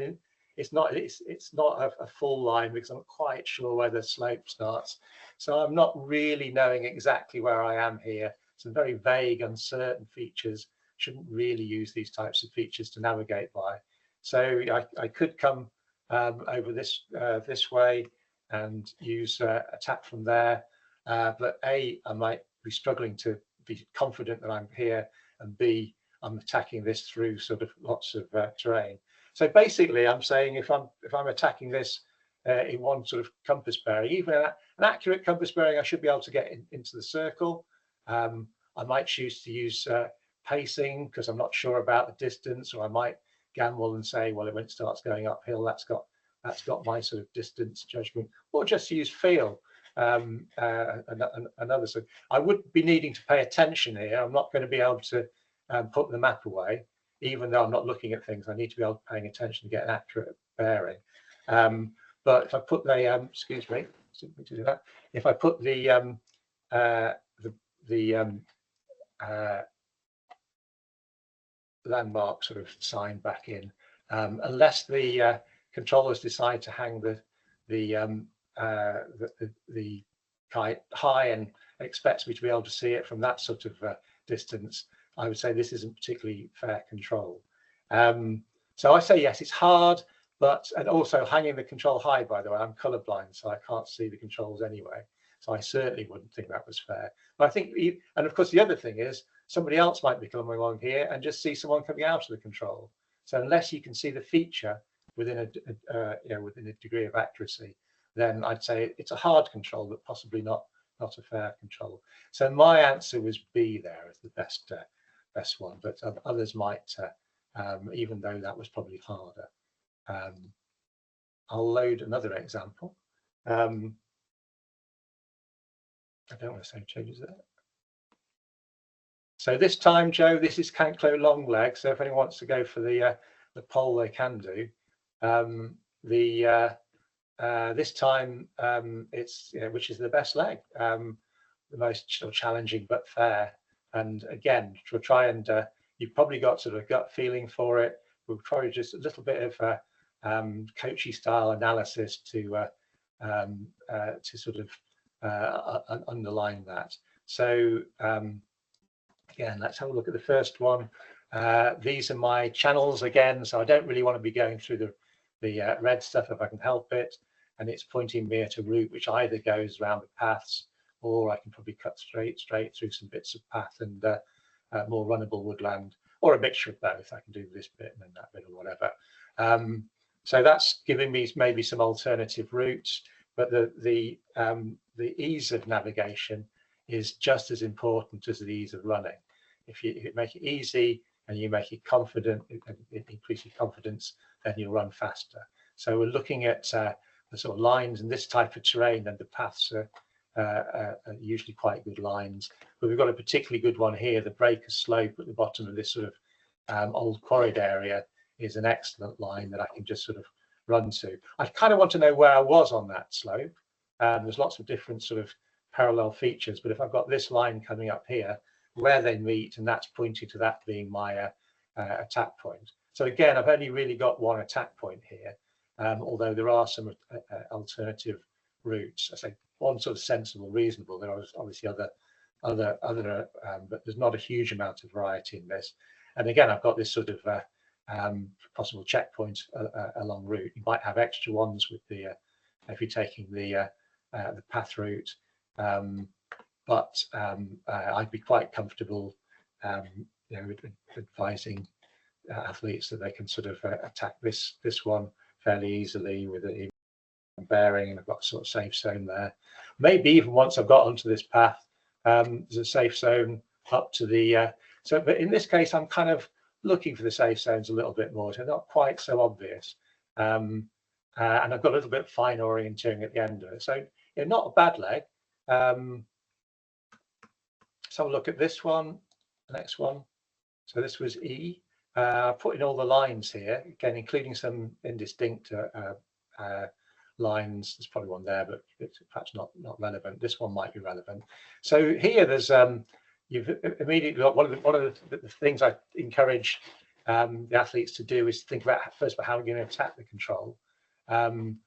it's not a full line because I'm not quite sure where the slope starts. So I'm not really knowing exactly where I am here. Some very vague, uncertain features. Shouldn't really use these types of features to navigate by. So I could come over this way and use attack from there. But A, I might be struggling to be confident that I'm here, and B, I'm attacking this through sort of lots of terrain. So basically, I'm saying if I'm attacking this in one sort of compass bearing, even an accurate compass bearing, I should be able to get into the circle. I might choose to use pacing because I'm not sure about the distance, or I might gamble and say, well, when it starts going uphill, that's got my sort of distance judgment, or just use feel. Another sort. I would be needing to pay attention here. I'm not going to be able to put the map away, even though I'm not looking at things. I need to be able to paying attention to get an accurate bearing. But if I put the excuse me, to do that. If I put the landmark sort of sign back in, unless the controllers decide to hang the kite high and expects me to be able to see it from that sort of distance, I would say this isn't particularly fair control. So I say yes, it's hard, but and also hanging the control high, by the way, I'm colorblind, so I can't see the controls anyway. So I certainly wouldn't think that was fair. But I think, and of course, the other thing is somebody else might be coming along here and just see someone coming out of the control. So unless you can see the feature within a degree of accuracy, then I'd say it's a hard control, but possibly not a fair control. So my answer was B there as the best one, but others might, even though that was probably harder. I'll load another example. I don't want to say changes there. So this time, Joe, this is Canclo long leg. So if anyone wants to go for the pole, they can do. This time it's which is the best leg, the most sort of challenging but fair. And again, to try and you've probably got sort of gut feeling for it. We'll probably just a little bit of coachy style analysis to sort of underline that. So again, let's have a look at the first one. These are my channels again, so I don't really want to be going through the red stuff if I can help it, and it's pointing me at a route which either goes around the paths, or I can probably cut straight through some bits of path and more runnable woodland, or a mixture of both. I can do this bit and then that bit or whatever. So that's giving me maybe some alternative routes, but the ease of navigation is just as important as the ease of running. If you make it easy and you make it confident, it increases confidence, then you'll run faster. So we're looking at the sort of lines in this type of terrain, and the paths are usually quite good lines. But we've got a particularly good one here. The breaker slope at the bottom of this sort of old quarried area is an excellent line that I can just sort of run to. I kind of want to know where I was on that slope. There's lots of different sort of parallel features, but if I've got this line coming up here, where they meet, and that's pointing to that being my attack point. So again, I've only really got one attack point here, although there are some alternative routes. I say one sort of sensible, reasonable. There are obviously other, but there's not a huge amount of variety in this. And again, I've got this sort of possible checkpoints along route. You might have extra ones with the if you're taking the path route, but I'd be quite comfortable, advising athletes that they can sort of attack this one fairly easily with an bearing, and I've got a sort of safe zone there. Maybe even once I've got onto this path, there's a safe zone up to the. But in this case, I'm kind of looking for the safe zones a little bit more, so not quite so obvious. And I've got a little bit of fine orienteering at the end of it, so not a bad leg. So I'll look at this one, the next one. So this was E. put in all the lines here, again, including some indistinct lines. There's probably one there, but it's perhaps not relevant. This one might be relevant. So here there's you've immediately got one of the things I encourage the athletes to do is think about first about how we're going to attack the control. And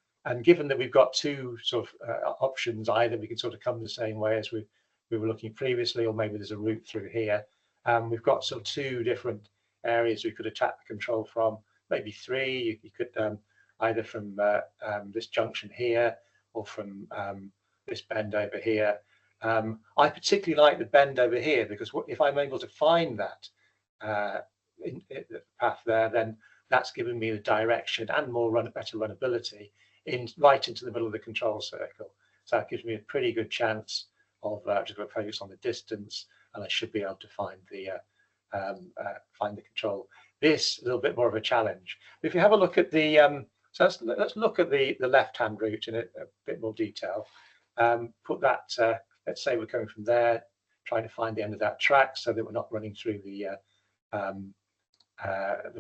given that we've got two sort of options, either we can sort of come the same way as we were looking previously, or maybe there's a route through here. We've got sort of two different areas we could attack the control from, maybe three. You could either from this junction here, or from this bend over here. I particularly like the bend over here, because if I'm able to find that in the path there, then that's giving me the direction and better runability right into the middle of the control circle. So that gives me a pretty good chance of just going to focus on the distance, and I should be able to find the control. This is a little bit more of a challenge. If you have a look at the so let's look at the left-hand route in a bit more detail. Put that, let's say we're coming from there, trying to find the end of that track so that we're not running through the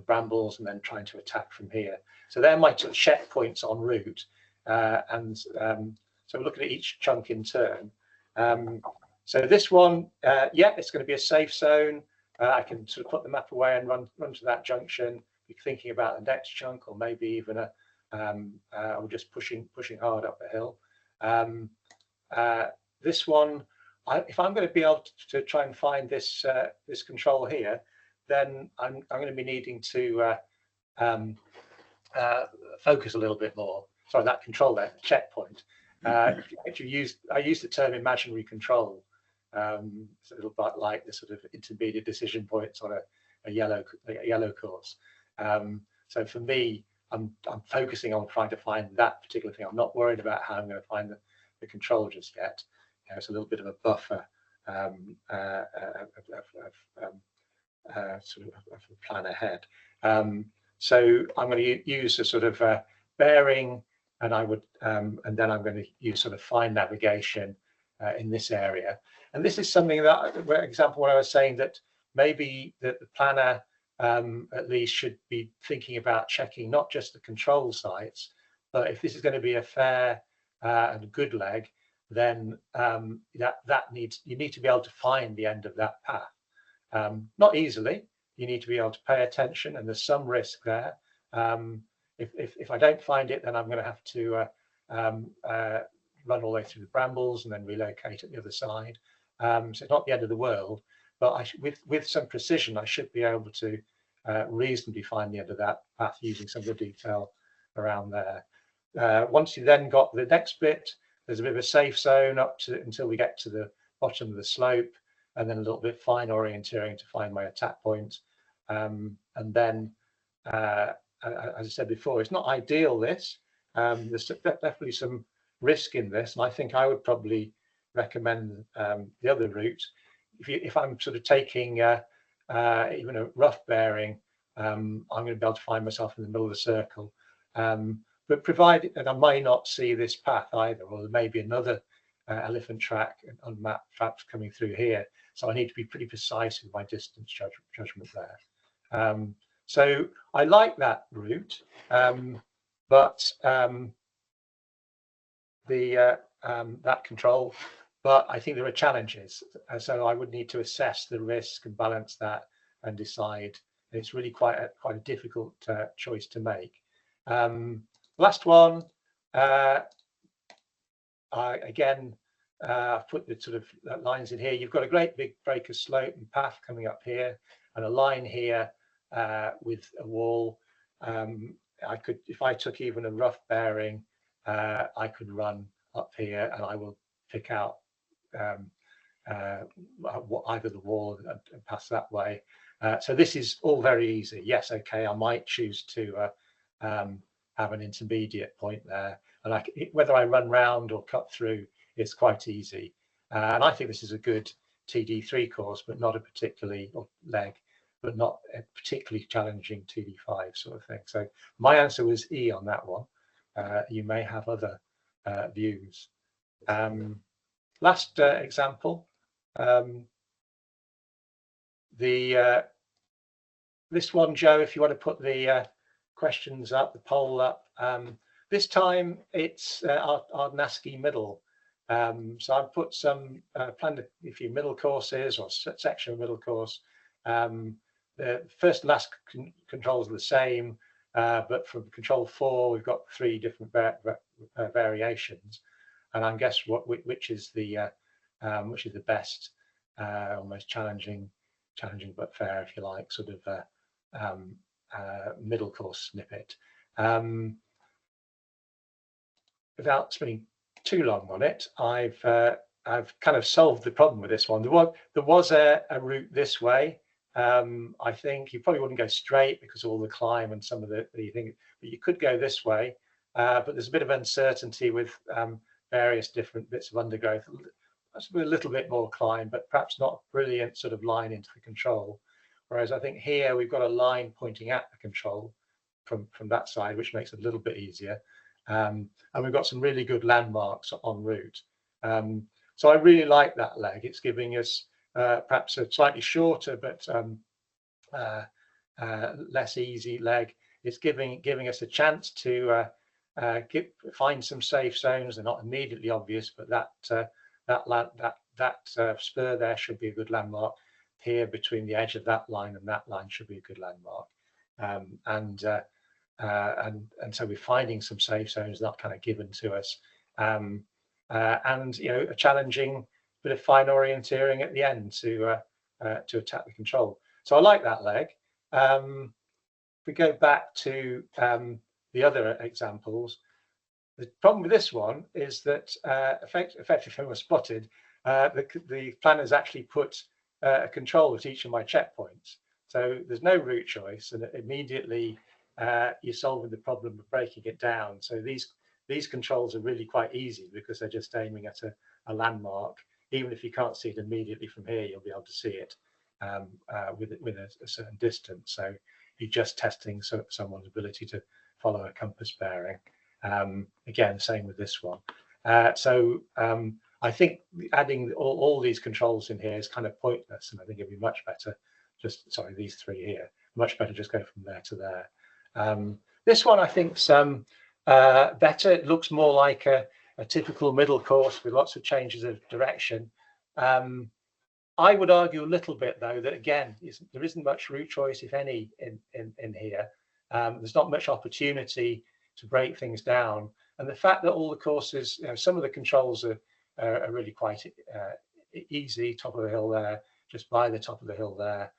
brambles and then trying to attack from here. So they're my sort of checkpoints en route, and so we're looking at each chunk in turn. So this one, yeah, it's going to be a safe zone. I can sort of put the map away and run to that junction, be thinking about the next chunk, or maybe even or just pushing hard up the hill. This one, if I'm going to be able to try and find this this control here, then I'm going to be needing to focus a little bit more. Sorry, that control there, checkpoint. I use the term imaginary control. It's a little bit like the sort of intermediate decision points on a yellow course. So for me, I'm focusing on trying to find that particular thing. I'm not worried about how I'm going to find the control just yet. You know, it's a little bit of a buffer sort of a plan ahead. So I'm going to use a sort of bearing, and and then I'm going to use sort of fine navigation in this area. And this is something that, for example, when I was saying that maybe the planner at least should be thinking about checking not just the control sites, but if this is going to be a fair and good leg, then you need to be able to find the end of that path. Not easily. You need to be able to pay attention, and there's some risk there. If I don't find it, then I'm going to have to run all the way through the brambles and then relocate at the other side. So it's not the end of the world, but with some precision, I should be able to reasonably find the end of that path using some of the detail around there. Once you then got the next bit, there's a bit of a safe zone until we get to the bottom of the slope, and then a little bit fine orienteering to find my attack point. And then, as I said before, it's not ideal, this. There's definitely some risk in this, and I think I would probably recommend the other route. If I'm sort of taking even a rough bearing, I'm going to be able to find myself in the middle of the circle. But provided, and I may not see this path either, or there may be another elephant track unmapped perhaps coming through here. So I need to be pretty precise with my distance judgment there. So I like that route, but that control, but I think there are challenges. So I would need to assess the risk and balance that and decide. It's really quite a difficult choice to make. Last one, I've put the sort of lines in here. You've got a great big breaker slope and path coming up here, and a line here with a wall. I could, if I took even a rough bearing, I could run up here, and I will pick out either the wall and pass that way. So this is all very easy. Yes, okay, I might choose to have an intermediate point there, and whether I run round or cut through, it's quite easy. And I think this is a good TD3 course, but not a particularly, or leg, but not a particularly challenging TD5 sort of thing. So my answer was E on that one. You may have other views. Last example, the this one, Joe, if you want to put the questions up, the poll up. This time it's our NASCI middle. So I've put some planned a few middle courses or section of middle course. The first and last controls are the same, but from control 4 we've got 3 different variations, and I guess which is the best or most challenging but fair, if you like, sort of middle course snippet. Without spending too long on it, I've kind of solved the problem with this one. There was a route this way. I think you probably wouldn't go straight because of all the climb and some of the thing, but you could go this way. But there's a bit of uncertainty with various different bits of undergrowth. That's a little bit more climb, but perhaps not a brilliant sort of line into the control. Whereas I think here we've got a line pointing at the control from that side, which makes it a little bit easier. And we've got some really good landmarks en route. So I really like that leg. It's giving us perhaps a slightly shorter but less easy leg. It's giving us a chance to find some safe zones. They're not immediately obvious, but that spur there should be a good landmark. Here between the edge of that line and that line should be a good landmark. And so we're finding some safe zones that kind of given to us, and a challenging bit of fine orienteering at the end to attack the control. So I like that leg. If we go back to the other examples, the problem with this one is that effectively when we're spotted, the planners actually put a control at each of my checkpoints. So there's no route choice, and immediately you're solving the problem of breaking it down. So these controls are really quite easy because they're just aiming at a landmark. Even if you can't see it immediately from here, you'll be able to see it with a certain distance. So you're just testing someone's ability to follow a compass bearing. Again, same with this one. I think adding all these controls in here is kind of pointless, and I think it'd be much better these 3 here, much better just go from there to there. This one I think's better. It looks more like a typical middle course with lots of changes of direction. I would argue a little bit though that again there isn't much route choice, if any, in here. There's not much opportunity to break things down, and the fact that all the courses, some of the controls are really quite easy. Top of the hill there, just by the top of the hill there,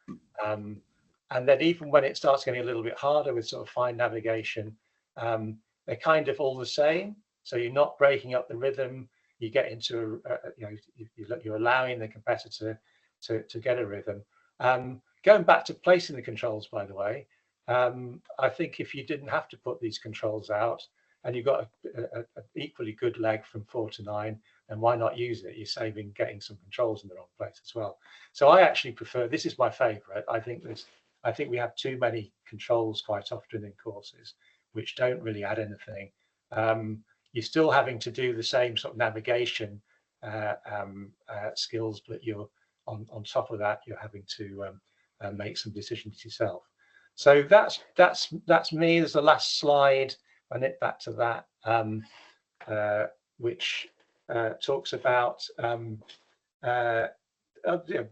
and then even when it starts getting a little bit harder with sort of fine navigation, they're kind of all the same. So you're not breaking up the rhythm. You get into you're allowing the competitor to get a rhythm. Going back to placing the controls, by the way, I think if you didn't have to put these controls out and you've got an equally good leg from 4 to 9, then why not use it? You're saving getting some controls in the wrong place as well. So I actually prefer, this is my favorite. I think we have too many controls quite often in courses which don't really add anything. You're still having to do the same sort of navigation skills, but you're on top of that, you're having to make some decisions yourself. So that's me. There's the last slide. I nip back to that, which talks about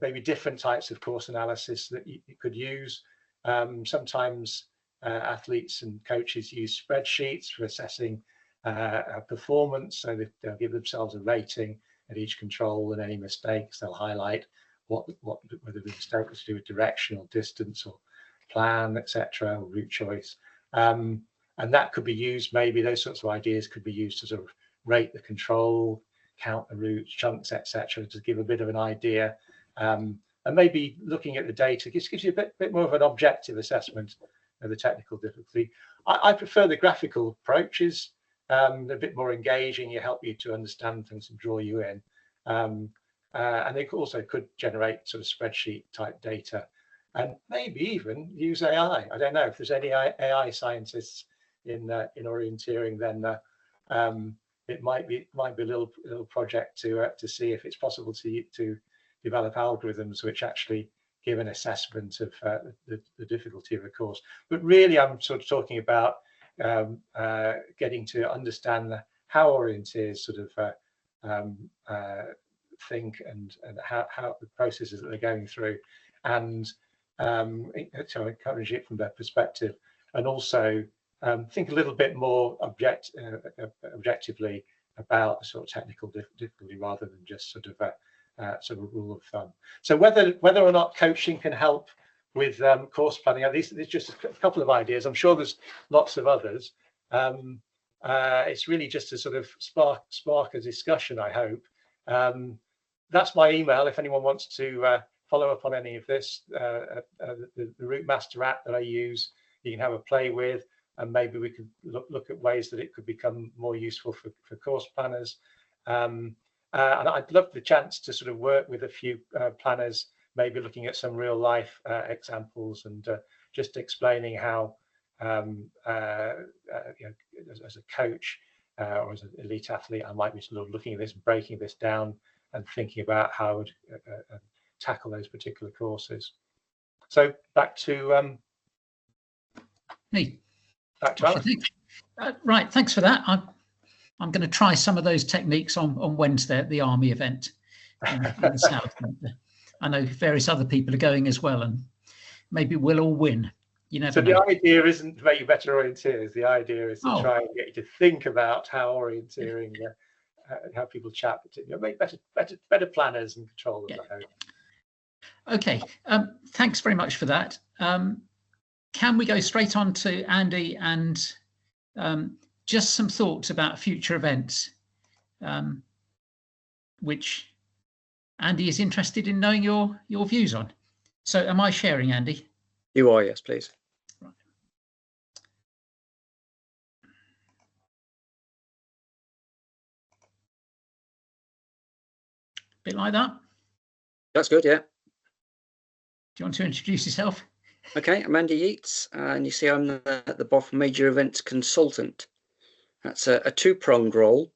maybe different types of course analysis that you could use. Sometimes athletes and coaches use spreadsheets for assessing performance, so they'll give themselves a rating at each control, and any mistakes they'll highlight whether the mistake was to do with direction or distance or plan, etc., or route choice. And that could be used, maybe those sorts of ideas could be used to sort of rate the control, count the routes, chunks, etc., to give a bit of an idea. And maybe looking at the data gives you a bit more of an objective assessment of the technical difficulty. I prefer the graphical approaches. They're a bit more engaging. You help you to understand things and draw you in. And they also could generate sort of spreadsheet type data, and maybe even use AI. I don't know if there's any AI scientists in orienteering. Then it might be a little project to see if it's possible to develop algorithms which actually give an assessment of the difficulty of a course. But really, I'm sort of talking about getting to understand how orienteers sort of think and how the processes that they're going through, and to encourage it from their perspective, and also think a little bit more objectively about the sort of technical difficulty rather than just sort of a rule of thumb. So whether or not coaching can help with course planning, there's just a couple of ideas. I'm sure there's lots of others. It's really just to sort of spark a discussion, I hope. That's my email if anyone wants to follow up on any of this. The Route Master app that I use, you can have a play with, and maybe we could look at ways that it could become more useful for course planners. And I'd love the chance to sort of work with a few planners, maybe looking at some real life examples and just explaining how, you know, as a coach or as an elite athlete, I might be sort of looking at this, breaking this down and thinking about how I would tackle those particular courses. So back to me. Back to Alan. Right, thanks for that. I'm going to try some of those techniques on Wednesday at the Army event in the South. I know various other people are going as well, and maybe we'll all win. You never know. The idea isn't to make you better orienteers. The idea is to try and get you to think about how orienteering, how people chat, make better planners and controllers. Yeah. I hope. Okay, thanks very much for that. Can we go straight on to Andy and just some thoughts about future events, which Andy is interested in knowing your views on. So am I sharing, Andy? You are, yes, please. Right. Bit like that? That's good, yeah. Do you want to introduce yourself? Okay, I'm Andy Yeates, and you see I'm the BOF Major Events Consultant. That's a two-pronged role.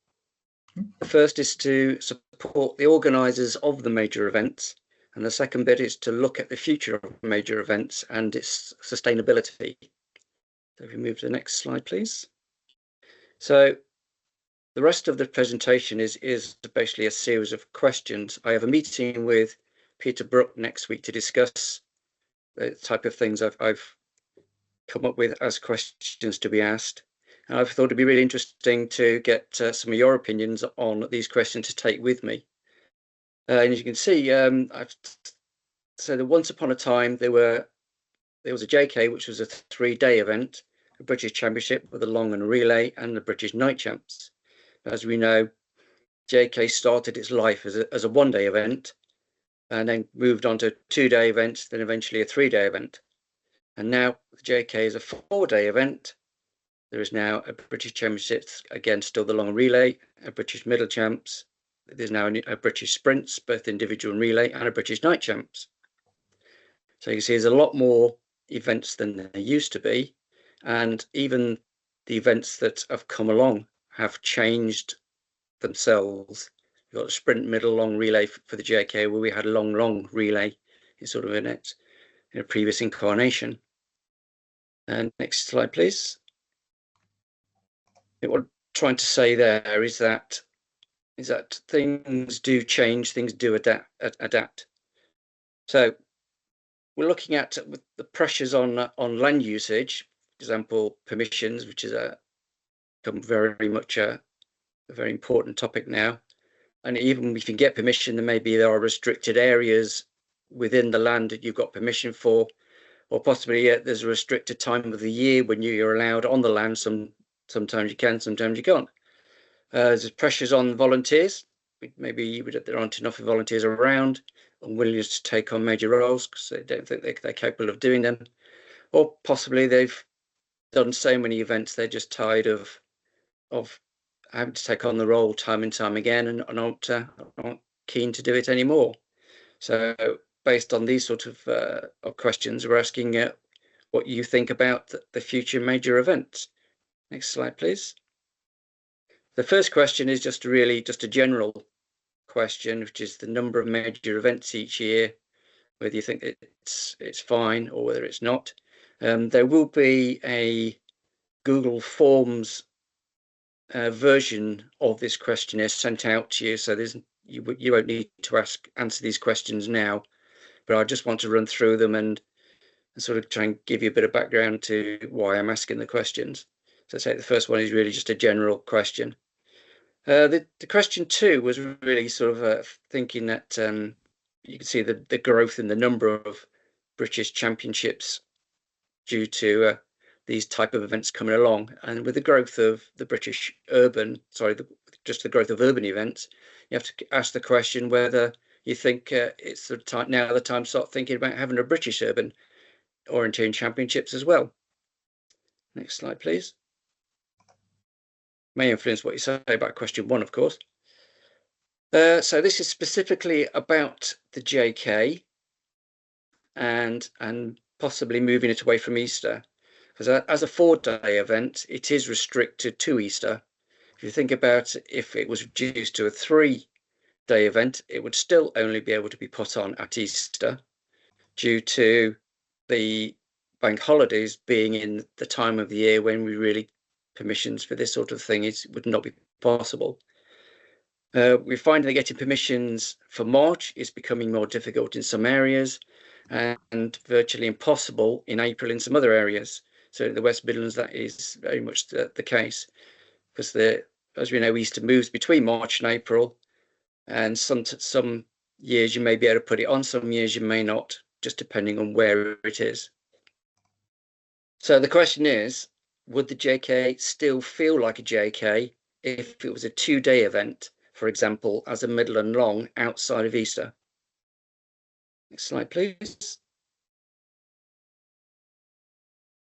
The first is to support the organisers of the major events, and the second bit is to look at the future of major events and its sustainability. So if we move to the next slide, please. So the rest of the presentation is basically a series of questions. I have a meeting with Peter Brook next week to discuss the type of things I've come up with as questions to be asked. And I've thought it'd be really interesting to get some of your opinions on these questions to take with me. And as you can see, so that once upon a time there was a JK, which was a 3-day event, a British Championship with a long and relay, and the British Night Champs. As we know, JK started its life as a 1-day event, and then moved on to 2-day events, then eventually a 3-day event. And now the JK is a 4-day event. There is now a British Championships, again, still the long relay, a British Middle Champs. There's now a British Sprints, both individual and relay, and a British Night Champs. So you can see there's a lot more events than there used to be. And even the events that have come along have changed themselves. You've got a sprint, middle, long relay for the JK, where we had a long relay in a previous incarnation. And next slide, please. What I'm trying to say there is that things do change, things do adapt. So we're looking at the pressures on land usage, for example, permissions, which is become very much a very important topic now. And even if you get permission, there are restricted areas within the land that you've got permission for, or possibly there's a restricted time of the year when you're allowed on the land. Sometimes you can, sometimes you can't. There's pressures on volunteers. Maybe there aren't enough volunteers around, unwilling to take on major roles because they don't think they're capable of doing them. Or possibly they've done so many events, they're just tired of having to take on the role time and time again and aren't keen to do it anymore. So based on these sort of questions, we're asking what you think about the future major events. Next slide, please. The first question is just a general question, which is the number of major events each year whether you think it's fine or whether it's not. There will be a Google Forms version of this questionnaire sent out to you, so you won't need to answer these questions now, but I just want to run through them and sort of try and give you a bit of background to why I'm asking the questions. So I say the first one is really just a general question. The question 2 was really sort of thinking that you can see the growth in the number of British championships due to these type of events coming along, and with the growth of the British just the growth of urban events, you have to ask the question whether you think it's the time to start thinking about having a British urban orienteering championships as well. Next slide, please. May influence what you say about question 1, of course. So this is specifically about the JK and possibly moving it away from Easter, because as a 4-day event, it is restricted to Easter. If you think about if it was reduced to a 3-day event, it would still only be able to be put on at Easter due to the bank holidays being in the time of the year when we really permissions for this sort of thing would not be possible. We're finding that getting permissions for March is becoming more difficult in some areas and virtually impossible in April in some other areas. So in the West Midlands, that is very much the case, because as we know, Easter moves between March and April, and some years you may be able to put it on, some years you may not, just depending on where it is. So the question is, would the JK still feel like a JK if it was a 2-day event, for example, as a middle and long outside of Easter? Next slide, please.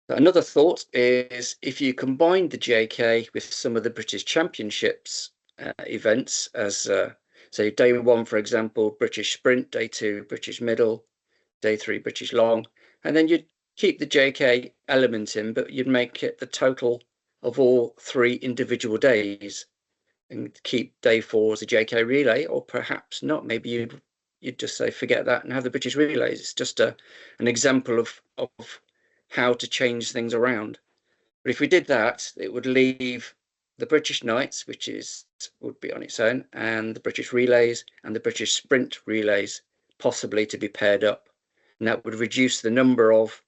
Another thought is if you combine the JK with some of the British Championships events, as say day 1, for example, British Sprint, day 2, British Middle, day 3, British Long, and then you'd keep the JK element in, but you'd make it the total of all 3 individual days and keep day 4 as a JK relay, or perhaps not. Maybe you'd just say forget that and have the British relays. It's just an example of how to change things around. But if we did that, it would leave the British Nights, which would be on its own, and the British relays and the British Sprint relays possibly to be paired up, and that would reduce the number of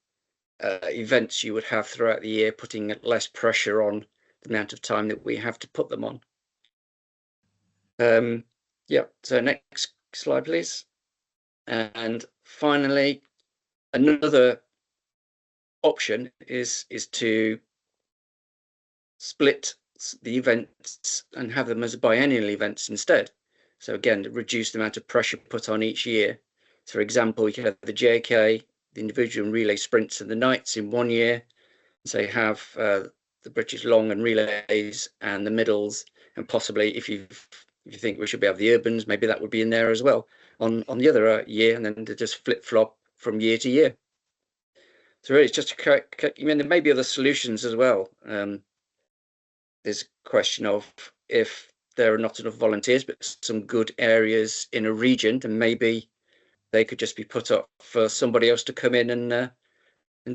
events you would have throughout the year, putting less pressure on the amount of time that we have to put them on. Yeah, so next slide, please. And finally, another option is to split the events and have them as biennial events instead. So again, reduce the amount of pressure put on each year. So for example, you could have the JK, the individual and relay sprints and the nights in 1 year, say have the British long and relays and the middles, and possibly if you think we should be have the urbans, maybe that would be in there as well on the other year, and then to just flip flop from year to year. So really, it's just I mean, there may be other solutions as well. There's a question of if there are not enough volunteers, but some good areas in a region, then maybe they could just be put up for somebody else to come in and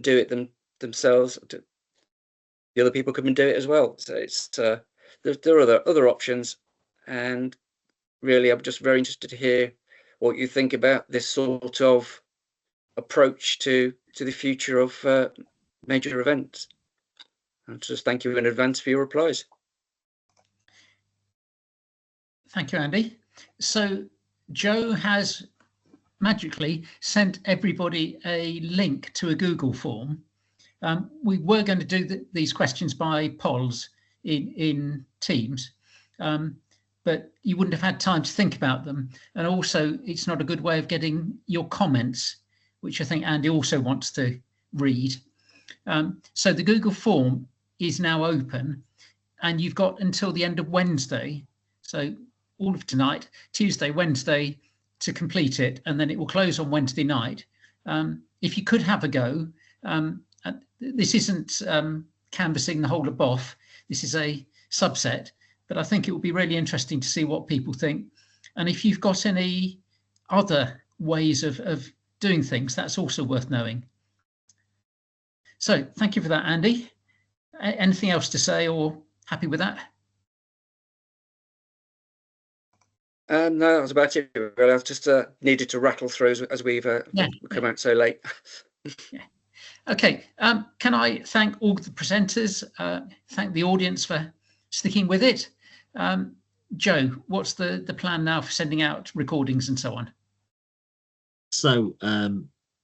do it themselves. The other people come and do it as well. So it's there are other options, and really, I'm just very interested to hear what you think about this sort of approach to the future of major events. And just thank you in advance for your replies. Thank you, Andy. So Joe has magically sent everybody a link to a Google form. We were going to do these questions by polls in Teams, but you wouldn't have had time to think about them. And also, it's not a good way of getting your comments, which I think Andy also wants to read. So the Google form is now open, and you've got until the end of Wednesday, so all of tonight, Tuesday, Wednesday, to complete it, and then it will close on Wednesday night. If you could have a go, this isn't canvassing the whole of BOF, this is a subset, but I think it will be really interesting to see what people think. And if you've got any other ways of doing things. That's also worth knowing. So thank you for that, Andy. Anything else to say, or happy with that? No, that was about it. Well, I just needed to rattle through as we've come out so late. Yeah. Okay. Can I thank all the presenters, thank the audience for sticking with it. Joe, what's the plan now for sending out recordings and so on? So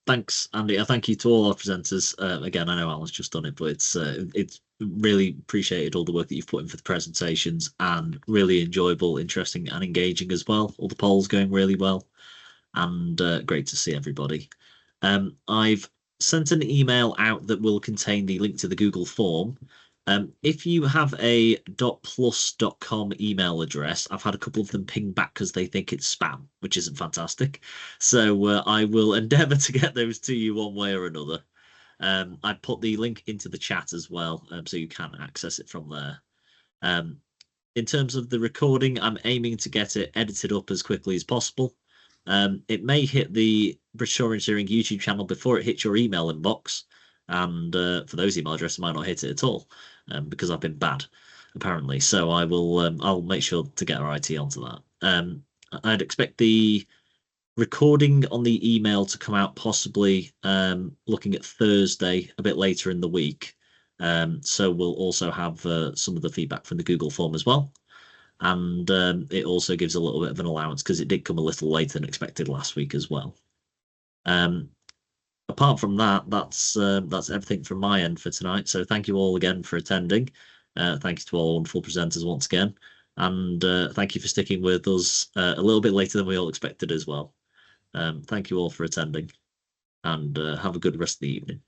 thanks, Andy. Thank you to all our presenters. Again, I know Alan's just done it, but it's really appreciated all the work that you've put in for the presentations, and really enjoyable, interesting and engaging as well. All the polls going really well, and great to see everybody. I've sent an email out that will contain the link to the Google form. If you have a .plus.com email address, I've had a couple of them ping back because they think it's spam, which isn't fantastic. So I will endeavour to get those to you one way or another. I put the link into the chat as well, so you can access it from there. In terms of the recording, I'm aiming to get it edited up as quickly as possible. It may hit the British Orienteering YouTube channel before it hits your email inbox. And for those email addresses, it might not hit it at all, because I've been bad, apparently. So I will. I'll make sure to get our IT onto that. I'd expect the recording on the email to come out possibly looking at Thursday, a bit later in the week. So we'll also have some of the feedback from the Google form as well. And it also gives a little bit of an allowance because it did come a little later than expected last week as well. Apart from that, that's everything from my end for tonight. So thank you all again for attending. Thank you to all wonderful presenters once again. And thank you for sticking with us a little bit later than we all expected as well. Thank you all for attending, and have a good rest of the evening.